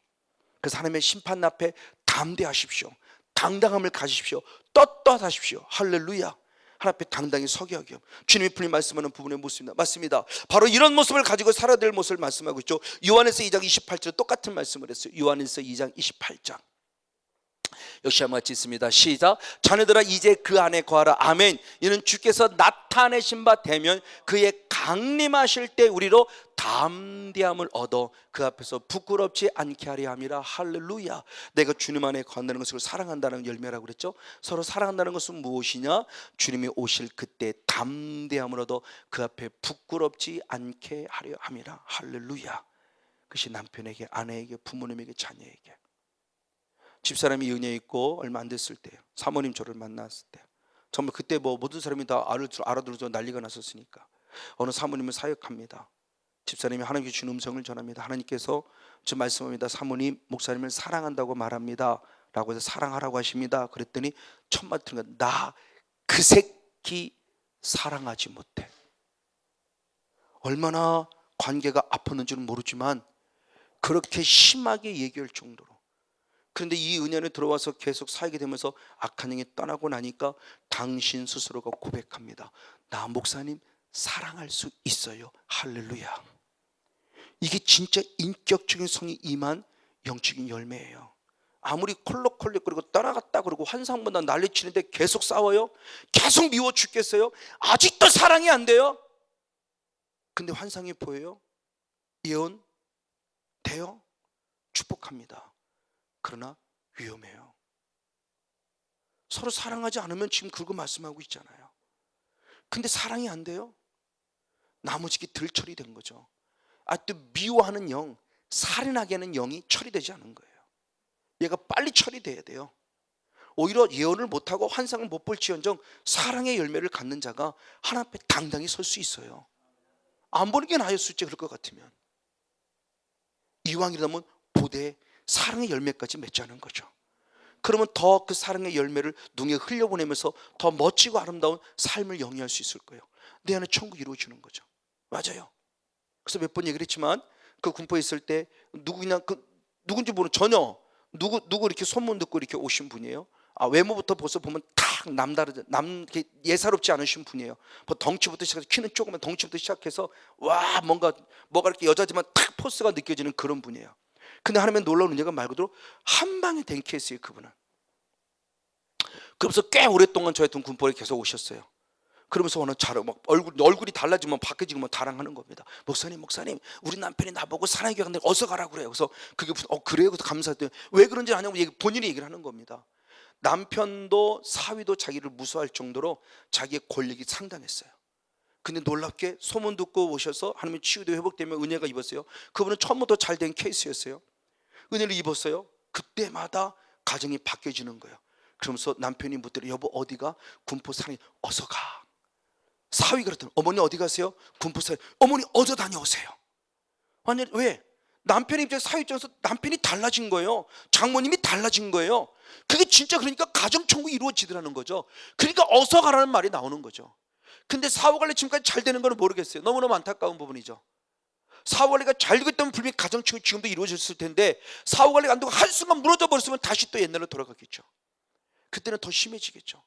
그래서 하나님의 심판 앞에 담대하십시오. 당당함을 가지십시오. 떳떳하십시오. 할렐루야. 하나님 앞에 당당히 서게 하기요. 주님이 분명히 말씀하는 부분의 모습입니다. 맞습니다. 바로 이런 모습을 가지고 살아야 될 모습을 말씀하고 있죠. 요한일서 2장 28절 똑같은 말씀을 했어요. 요한일서 2장 28장 역시 한번 같이 있습니다. 시작. 자녀들아 이제 그 안에 거하라. 아멘. 이는 주께서 나타내신 바 되면 그의 강림하실 때 우리로 담대함을 얻어 그 앞에서 부끄럽지 않게 하려 함이라. 할렐루야. 내가 주님 안에 거한다는 것을 사랑한다는 열매라고 그랬죠. 서로 사랑한다는 것은 무엇이냐? 주님이 오실 그때 담대함을 얻어 그 앞에 부끄럽지 않게 하려 함이라. 할렐루야. 그것이 남편에게, 아내에게, 부모님에게, 자녀에게. 집사람이 은혜 있고 얼마 안 됐을 때 사모님 저를 만났을 때 정말 그때 뭐 모든 사람이 다 알아들어서 난리가 났었으니까 어느 사모님을 사역합니다. 집사님이 하나님께 주신 음성을 전합니다. 하나님께서 저 말씀합니다. 사모님 목사님을 사랑한다고 말합니다 라고 해서 사랑하라고 하십니다. 그랬더니 첫 마디 들은 거, 나 그 새끼 사랑하지 못해. 얼마나 관계가 아팠는지는 모르지만 그렇게 심하게 얘기할 정도로. 그런데 이 은혜는 들어와서 계속 살게 되면서 악한 영이 떠나고 나니까 당신 스스로가 고백합니다. 나 목사님 사랑할 수 있어요. 할렐루야. 이게 진짜 인격적인 성이 임한 영적인 열매예요. 아무리 콜록콜록거리고 떠나갔다 그러고 환상보다 난리치는데 계속 싸워요? 계속 미워 죽겠어요? 아직도 사랑이 안 돼요? 근데 환상이 보여요? 예언 돼요? 축복합니다. 그러나 위험해요. 서로 사랑하지 않으면 지금 그거 말씀하고 있잖아요. 근데 사랑이 안 돼요? 나머지게 덜 처리된 거죠. 또 미워하는 영, 살인하게 하는 영이 처리되지 않은 거예요. 얘가 빨리 처리돼야 돼요. 오히려 예언을 못하고 환상을 못 볼지언정 사랑의 열매를 갖는 자가 하나님 앞에 당당히 설 수 있어요. 안 보는 게 나였을지 그럴 것 같으면. 이왕이라면 보되 사랑의 열매까지 맺자는 거죠. 그러면 더 그 사랑의 열매를 눈에 흘려보내면서 더 멋지고 아름다운 삶을 영위할 수 있을 거예요. 내 안에 천국이 이루어지는 거죠. 맞아요. 그래서 몇 번 얘기를 했지만 그 군포에 있을 때 누군지 모르는 전혀 누구 이렇게 소문 듣고 이렇게 오신 분이에요. 외모부터 벌써 보면 탁 예사롭지 않으신 분이에요. 뭐 덩치부터 시작해서 키는 조그만 덩치부터 시작해서 와 뭔가 이렇게 여자지만 탁 포스가 느껴지는 그런 분이에요. 근데 하나님의 놀라운 은혜가 말 그대로 한 방에 된 케이스예요, 그분은. 그러면서 꽤 오랫동안 저희 군포에 계속 오셨어요. 그러면서 어느 자랑 막 얼굴이 달라지면 바뀌지고 막 자랑하는 겁니다. 목사님 우리 남편이 나보고 사랑의 교회 간다고 어서 가라 그래요. 그래서 그게 무슨 그래요? 그래서 감사해요. 왜 그런지 아냐고 본인이 얘기를 하는 겁니다. 남편도 사위도 자기를 무서워할 정도로 자기의 권력이 상당했어요. 근데 놀랍게 소문 듣고 오셔서 하나님의 치유도 회복되면 은혜가 입었어요. 그분은 처음부터 잘된 케이스였어요. 은혜를 입었어요. 그때마다 가정이 바뀌어지는 거예요. 그러면서 남편이 묻더래, 여보 어디가? 군포 사랑이 어서 가. 사위가 그랬더니 어머니 어디 가세요? 군포 사랑이. 어머니 어서 다녀오세요. 아니 왜? 남편의 입장에서 사위 입장에서 남편이 달라진 거예요. 장모님이 달라진 거예요. 그게 진짜 그러니까 가정천국이 이루어지더라는 거죠. 그러니까 어서 가라는 말이 나오는 거죠. 근데 사후관리 지금까지 잘 되는 건 모르겠어요. 너무너무 안타까운 부분이죠. 사후관리가 잘 되기 때문에 분명히 가정천국이 지금도 이루어졌을 텐데 사후관리가 안 되고 한순간 무너져 버렸으면 다시 또 옛날로 돌아가겠죠. 그때는 더 심해지겠죠.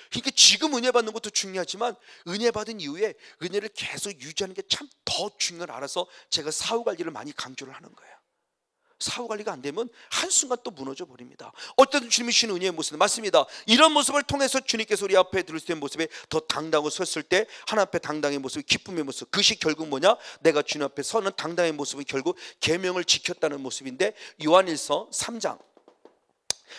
그러니까 지금 은혜 받는 것도 중요하지만 은혜 받은 이후에 은혜를 계속 유지하는 게 참 더 중요한 걸 알아서 제가 사후관리를 많이 강조를 하는 거예요. 사후관리가 안 되면 한순간 또 무너져 버립니다. 어쨌든 주님이 주신 은혜의 모습 맞습니다. 이런 모습을 통해서 주님께서 우리 앞에 들을 수 있는 모습에 더 당당하고 섰을 때 하나님 앞에 당당의 모습, 기쁨의 모습, 그것이 결국 뭐냐? 내가 주님 앞에 서는 당당의 모습은 결국 계명을 지켰다는 모습인데 요한일서 3장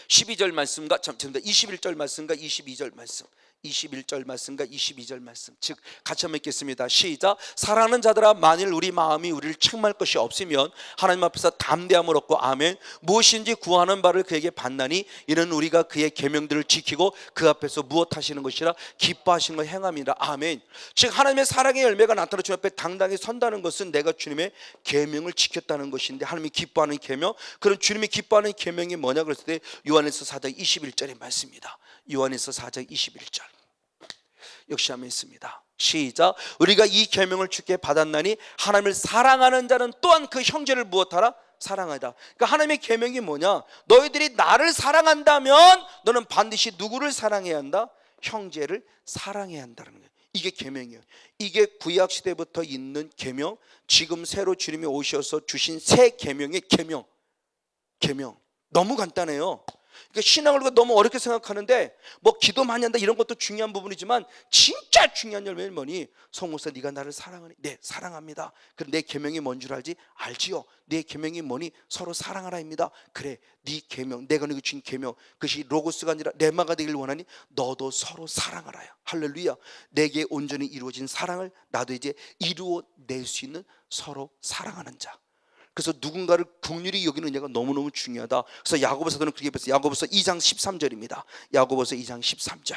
12절 말씀과 21절 말씀과 22절 말씀 21절 말씀과 22절 말씀 즉 같이 한번 읽겠습니다. 시작. 사랑하는 자들아 만일 우리 마음이 우리를 책망할 것이 없으면 하나님 앞에서 담대함을 얻고 아멘 무엇인지 구하는 바를 그에게 받나니 이는 우리가 그의 계명들을 지키고 그 앞에서 무엇 하시는 것이라 기뻐하시는 걸 행함이라 아멘. 즉 하나님의 사랑의 열매가 나타나 주님 앞에 당당히 선다는 것은 내가 주님의 계명을 지켰다는 것인데 하나님이 기뻐하는 계명 그럼 주님이 기뻐하는 계명이 뭐냐 그랬을 때 요한일서 4장 21절의 말씀입니다. 요한일서 4장 21절 역시 하면 있습니다. 시작. 우리가 이 계명을 주께 받았나니 하나님을 사랑하는 자는 또한 그 형제를 무엇하라? 사랑하다. 그러니까 하나님의 계명이 뭐냐? 너희들이 나를 사랑한다면 너는 반드시 누구를 사랑해야 한다? 형제를 사랑해야 한다는 거예요. 이게 계명이에요. 이게 구약 시대부터 있는 계명, 지금 새로 주님이 오셔서 주신 새 계명의 계명. 너무 간단해요. 그러니까 신앙을 우리가 너무 어렵게 생각하는데 뭐 기도 많이 한다 이런 것도 중요한 부분이지만 진짜 중요한 열매는 뭐니? 성목사 네가 나를 사랑하니? 네 사랑합니다. 그럼 내 계명이 뭔 줄 알지? 알지요. 내 계명이 뭐니? 서로 사랑하라입니다. 그래 네 계명 내가 너에게 준 계명 그것이 로고스가 아니라 레마가 되길 원하니 너도 서로 사랑하라요. 할렐루야. 내게 온전히 이루어진 사랑을 나도 이제 이루어낼 수 있는 서로 사랑하는 자. 그래서 누군가를 긍휼히 여기는 은혜가 너무너무 중요하다. 그래서 야고보 사도는 그렇게 배웠어요. 야고보서 2장 13절입니다. 야고보서 2장 13절.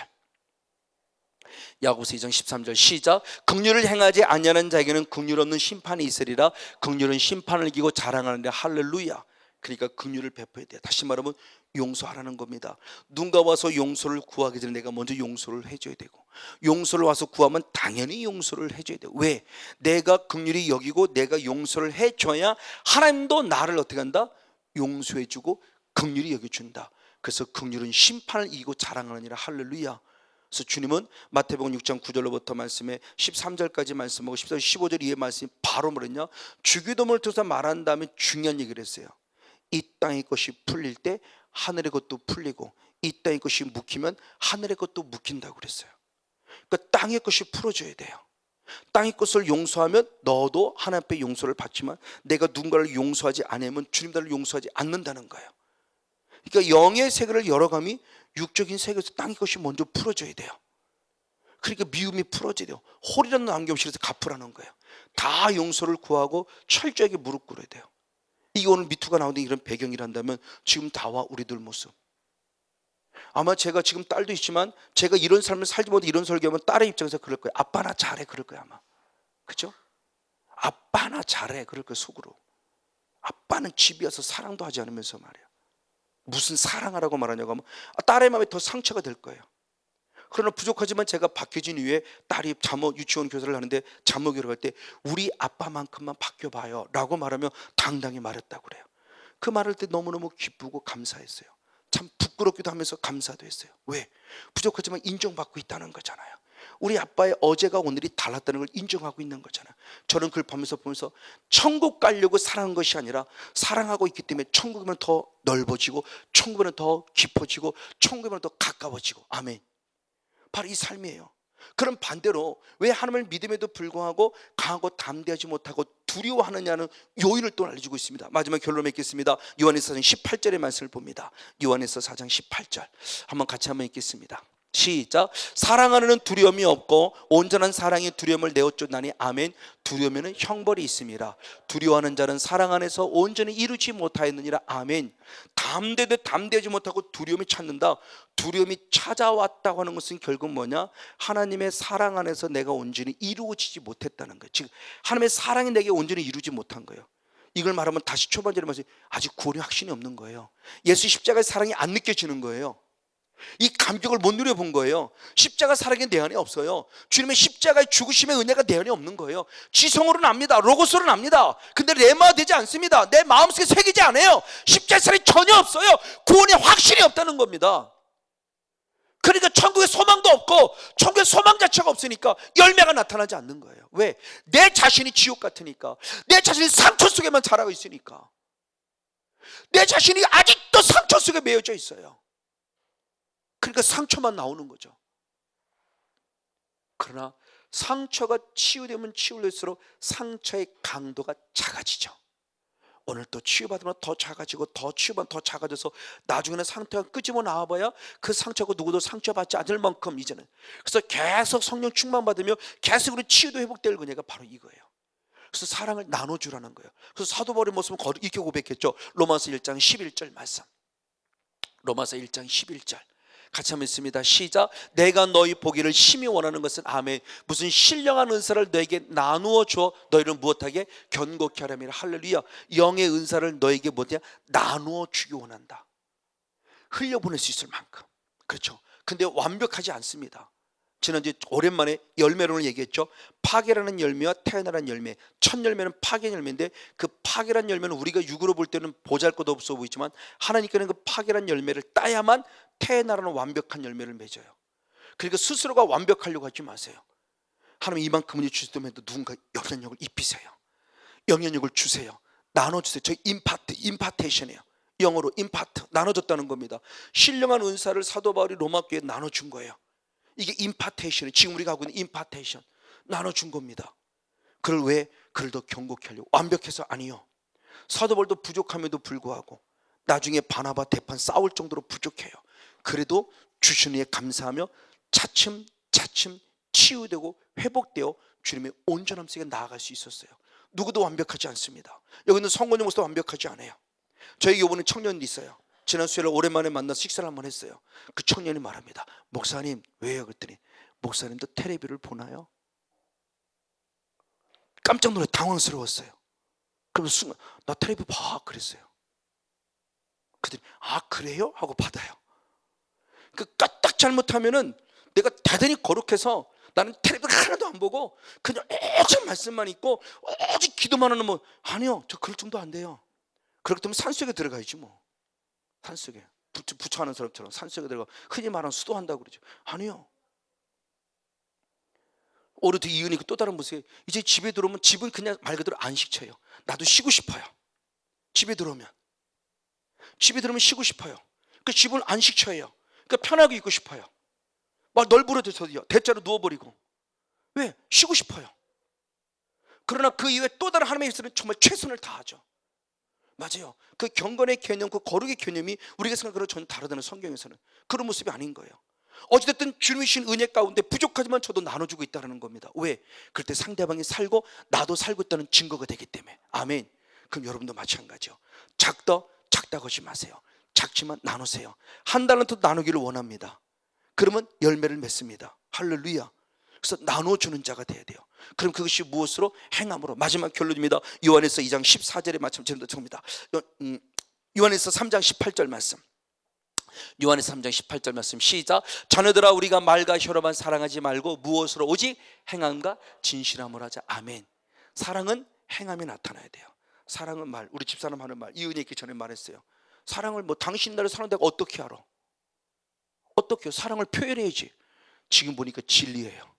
야고보서 2장 13절 시작. 긍휼을 행하지 아니하는 자에게는 긍휼 없는 심판이 있으리라. 긍휼은 심판을 이기고 자랑하는데 할렐루야. 그러니까 긍휼을 베풀어야 돼요. 다시 말하면 용서하라는 겁니다. 누군가 와서 용서를 구하기 전에 내가 먼저 용서를 해줘야 되고 용서를 와서 구하면 당연히 용서를 해줘야 돼요. 왜? 내가 긍휼히 여기고 내가 용서를 해줘야 하나님도 나를 어떻게 한다? 용서해주고 긍휼히 여겨준다. 그래서 긍휼은 심판을 이기고 자랑하느니라. 할렐루야. 그래서 주님은 마태복음 6장 9절로부터 말씀에 13절까지 말씀하고 14절 15절 이해 말씀이 바로 뭐랬냐? 주기도문을 통해서 말한 다음에 중요한 얘기를 했어요. 이 땅의 것이 풀릴 때 하늘의 것도 풀리고 이 땅의 것이 묵히면 하늘의 것도 묵힌다고 그랬어요. 그러니까 땅의 것이 풀어져야 돼요. 땅의 것을 용서하면 너도 하나님 앞에 용서를 받지만 내가 누군가를 용서하지 않으면 주님 나를 용서하지 않는다는 거예요. 그러니까 영의 세계를 열어가미 육적인 세계에서 땅의 것이 먼저 풀어져야 돼요. 그러니까 미움이 풀어져야 돼요. 홀이라는 안경실에서 갚으라는 거예요. 다 용서를 구하고 철저하게 무릎 꿇어야 돼요. 이게 오늘 미투가 나오는 이런 배경이란다면 지금 다와 우리들 모습 아마 제가 지금 딸도 있지만 제가 이런 삶을 살지 못해 이런 설교하면 딸의 입장에서 그럴 거예요. 아빠 나 잘해 그럴 거예요 아마. 그렇죠? 아빠 나 잘해 그럴 거예요 속으로. 아빠는 집에 와서 사랑도 하지 않으면서 말이에요. 무슨 사랑하라고 말하냐고 하면 딸의 마음에 더 상처가 될 거예요. 그러나 부족하지만 제가 바뀌어진 이후에 딸이 자모 유치원 교사를 하는데 자모교를 갈 때 우리 아빠만큼만 바뀌어봐요 라고 말하며 당당히 말했다고 그래요. 그 말할 때 너무너무 기쁘고 감사했어요. 참 부끄럽기도 하면서 감사도 했어요. 왜? 부족하지만 인정받고 있다는 거잖아요. 우리 아빠의 어제가 오늘이 달랐다는 걸 인정하고 있는 거잖아요. 저는 그걸 보면서 천국 가려고 사랑한 것이 아니라 사랑하고 있기 때문에 천국이면 더 넓어지고 천국이면 더 깊어지고 천국이면 더 가까워지고. 아멘. 바로 이 삶이에요. 그럼 반대로 왜 하나님을 믿음에도 불구하고 강하고 담대하지 못하고 두려워하느냐는 요인을 또 알려주고 있습니다. 마지막 결론 맺겠습니다. 요한에서 4장 18절의 말씀을 봅니다. 요한에서 4장 18절 한번 같이 한번 읽겠습니다. 시작. 사랑하는 두려움이 없고 온전한 사랑이 두려움을 내어쫓나니. 아멘. 두려움에는 형벌이 있습니다. 두려워하는 자는 사랑 안에서 온전히 이루지 못하였느니라. 아멘. 담대하지 못하고 두려움이 찾는다. 두려움이 찾아왔다고 하는 것은 결국 뭐냐? 하나님의 사랑 안에서 내가 온전히 이루어지지 못했다는 거예요. 즉 하나님의 사랑이 내게 온전히 이루지 못한 거예요. 이걸 말하면 다시 초반절에 말씀, 아직 구원의 확신이 없는 거예요. 예수 십자가의 사랑이 안 느껴지는 거예요. 이 감격을 못 누려본 거예요. 십자가 사랑이 내 안에 없어요. 주님의 십자가의 죽으심의 은혜가 내 안에 없는 거예요. 지성으로는 압니다. 로고스로는 압니다. 근데 레마가 되지 않습니다. 내 마음속에 새기지 않아요. 십자가의 사랑이 전혀 없어요. 구원의 확신이 없다는 겁니다. 그러니까 천국에 소망도 없고 천국에 소망 자체가 없으니까 열매가 나타나지 않는 거예요. 왜? 내 자신이 지옥 같으니까. 내 자신이 상처 속에만 자라고 있으니까. 내 자신이 아직도 상처 속에 매여져 있어요. 그러니까 상처만 나오는 거죠. 그러나 상처가 치유되면 치유될수록 상처의 강도가 작아지죠. 오늘 또 치유받으면 더 작아지고 더 치유받으면 더 작아져서 나중에는 상처가 끄집어 나와봐야 그 상처가 누구도 상처받지 않을 만큼 이제는. 그래서 계속 성령 충만받으며 계속 우리 치유도 회복될 은혜가 바로 이거예요. 그래서 사랑을 나눠주라는 거예요. 그래서 사도 바울의 모습은 이렇게 고백했죠. 로마서 1장 11절 말씀. 로마서 1장 11절 같이 한번 읽습니다. 시작. 내가 너희 보기를 심히 원하는 것은 아멘. 무슨 신령한 은사를 너에게 나누어 줘 너희를 무엇하게 견고케 하려면. 할렐루야. 영의 은사를 너에게 뭐냐 나누어 주기 원한다. 흘려보낼 수 있을 만큼. 그렇죠. 근데 완벽하지 않습니다. 지난주에 오랜만에 열매론을 얘기했죠. 파괴라는 열매와 태어나라는 열매. 첫 열매는 파괴 열매인데 그 파괴라는 열매는 우리가 육으로 볼 때는 보잘것 없어 보이지만 하나님께는 그 파괴라는 열매를 따야만 태어나라는 완벽한 열매를 맺어요. 그러니까 스스로가 완벽하려고 하지 마세요. 하나님 이만큼은 주시더라도 누군가 영향력을 입히세요. 영향력을 주세요. 나눠주세요. 저희 임파테이션이에요. 영어로 임파트, 나눠줬다는 겁니다. 신령한 은사를 사도 바울이 로마 교회에 나눠준 거예요. 이게 임파테이션이에요. 지금 우리가 하고 있는 임파테이션 나눠준 겁니다. 그걸 왜? 그를 더 경고케 하려고. 완벽해서 아니요. 사도 바울도 부족함에도 불구하고 나중에 바나바 대판 싸울 정도로 부족해요. 그래도 주신 이에 감사하며 차츰 치유되고 회복되어 주님의 온전함 속에 나아갈 수 있었어요. 누구도 완벽하지 않습니다. 여기 있는 성건영 목사도 완벽하지 않아요. 저희 이번에 청년이 있어요. 지난 수요일에 오랜만에 만나서 식사를 한번 했어요. 그 청년이 말합니다. 목사님 왜요? 그랬더니 목사님도 텔레비를 보나요? 깜짝 놀라 당황스러웠어요. 그러면서 순간 나 텔레비 봐 그랬어요. 그랬더니 아 그래요? 하고 받아요. 그 까딱 잘못하면은 내가 대단히 거룩해서 나는 텔레비를 하나도 안 보고 그냥 오직 말씀만 읽고 오직 기도만 하는 뭐 아니요 저 그럴 정도 안 돼요. 그렇기 때문에 산속에 들어가야지 뭐. 산속에 부처하는 사람처럼 산속에 들어가 흔히 말하는 수도한다고 그러죠. 아니요. 오르드 이은이 또 다른 모습에 이제 집에 들어오면 집은 그냥 말 그대로 안식처예요. 나도 쉬고 싶어요. 집에 들어오면 쉬고 싶어요. 그 집은 안식처예요. 그러니까 편하게 있고 싶어요. 막 널브러져서요. 대자로 누워버리고. 왜? 쉬고 싶어요. 그러나 그 이후에 또 다른 하나님의 일에서는 정말 최선을 다하죠. 맞아요. 그 경건의 개념, 그 거룩의 개념이 우리가 생각하는 거랑 전혀 다르다는 성경에서는 그런 모습이 아닌 거예요. 어찌됐든 주님이 주신 은혜 가운데 부족하지만 저도 나눠주고 있다는 겁니다. 왜? 그럴 때 상대방이 살고 나도 살고 있다는 증거가 되기 때문에. 아멘. 그럼 여러분도 마찬가지요. 작다고 하지 마세요. 작지만 나누세요. 한 달란트 나누기를 원합니다. 그러면 열매를 맺습니다. 할렐루야. 그래서 나눠주는 자가 돼야 돼요. 그럼 그것이 무엇으로? 행함으로. 마지막 결론입니다. 요한에서 2장 14절에 마침 적습니다. 요한에서 3장 18절 말씀. 요한에서 3장 18절 말씀 시작. 자녀들아 우리가 말과 혀로만 사랑하지 말고 무엇으로? 오직 행함과 진실함으로 하자. 아멘. 사랑은 행함에 나타나야 돼요. 사랑은 말. 우리 집사람 하는 말, 이은혜 있기 전에 말했어요. 사랑을 뭐 당신 나를 사랑한다고 어떻게 알아? 어떻게 사랑을 표현해야지. 지금 보니까 진리예요.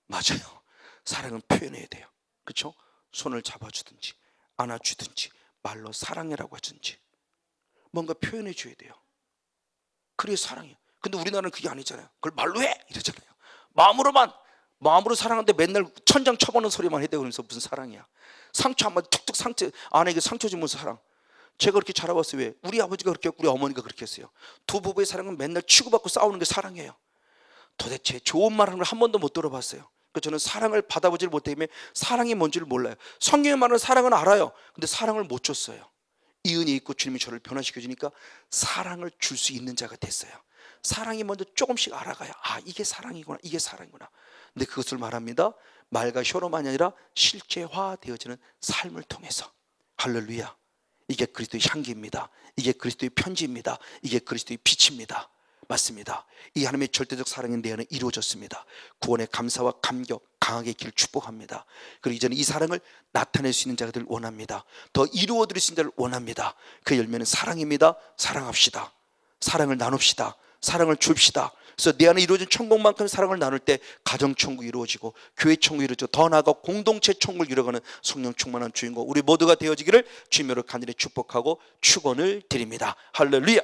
맞아요. 사랑은 표현해야 돼요. 그렇죠? 손을 잡아주든지 안아주든지 말로 사랑해라고 하든지 뭔가 표현해 줘야 돼요. 그래 사랑이에요. 근데 우리나라는 그게 아니잖아요. 그걸 말로 해 이러잖아요. 마음으로 사랑하는데 맨날 천장 쳐보는 소리만 해대. 그러면서 무슨 사랑이야. 상처 한번 툭툭 아내에게 상처 주면 사랑. 제가 그렇게 자라봤어요. 왜? 우리 아버지가 그렇게 했고 우리 어머니가 그렇게 했어요. 두 부부의 사랑은 맨날 치고받고 싸우는 게 사랑이에요. 도대체 좋은 말 하는 걸 한 번도 못 들어봤어요. 그래서 저는 사랑을 받아보질 못했기 때문에 사랑이 뭔지를 몰라요. 성경에 말하는 사랑은 알아요. 근데 사랑을 못 줬어요. 이은이 있고 주님이 저를 변화시켜 주니까 사랑을 줄 수 있는 자가 됐어요. 사랑이 먼저 조금씩 알아가야 이게 사랑이구나, 이게 사랑이구나. 근데 그것을 말합니다. 말과 혀로만이 아니라 실제화되어지는 삶을 통해서. 할렐루야. 이게 그리스도의 향기입니다. 이게 그리스도의 편지입니다. 이게 그리스도의 빛입니다. 맞습니다. 이 하나님의 절대적 사랑이 내 안에 이루어졌습니다. 구원의 감사와 감격 강하게 있기를 축복합니다. 그리고 이제는 이 사랑을 나타낼 수 있는 자들 원합니다. 더 이루어드릴 수 있는 자를 원합니다. 그 열매는 사랑입니다. 사랑합시다. 사랑을 나눕시다. 사랑을 줍시다. 그래서 내 안에 이루어진 천국만큼 사랑을 나눌 때 가정천국이 이루어지고 교회 천국이 이루어지고 더 나아가 공동체 천국을 이루어가는 성령 충만한 주인공 우리 모두가 되어지기를 주님으로 간절히 축복하고 축원을 드립니다. 할렐루야.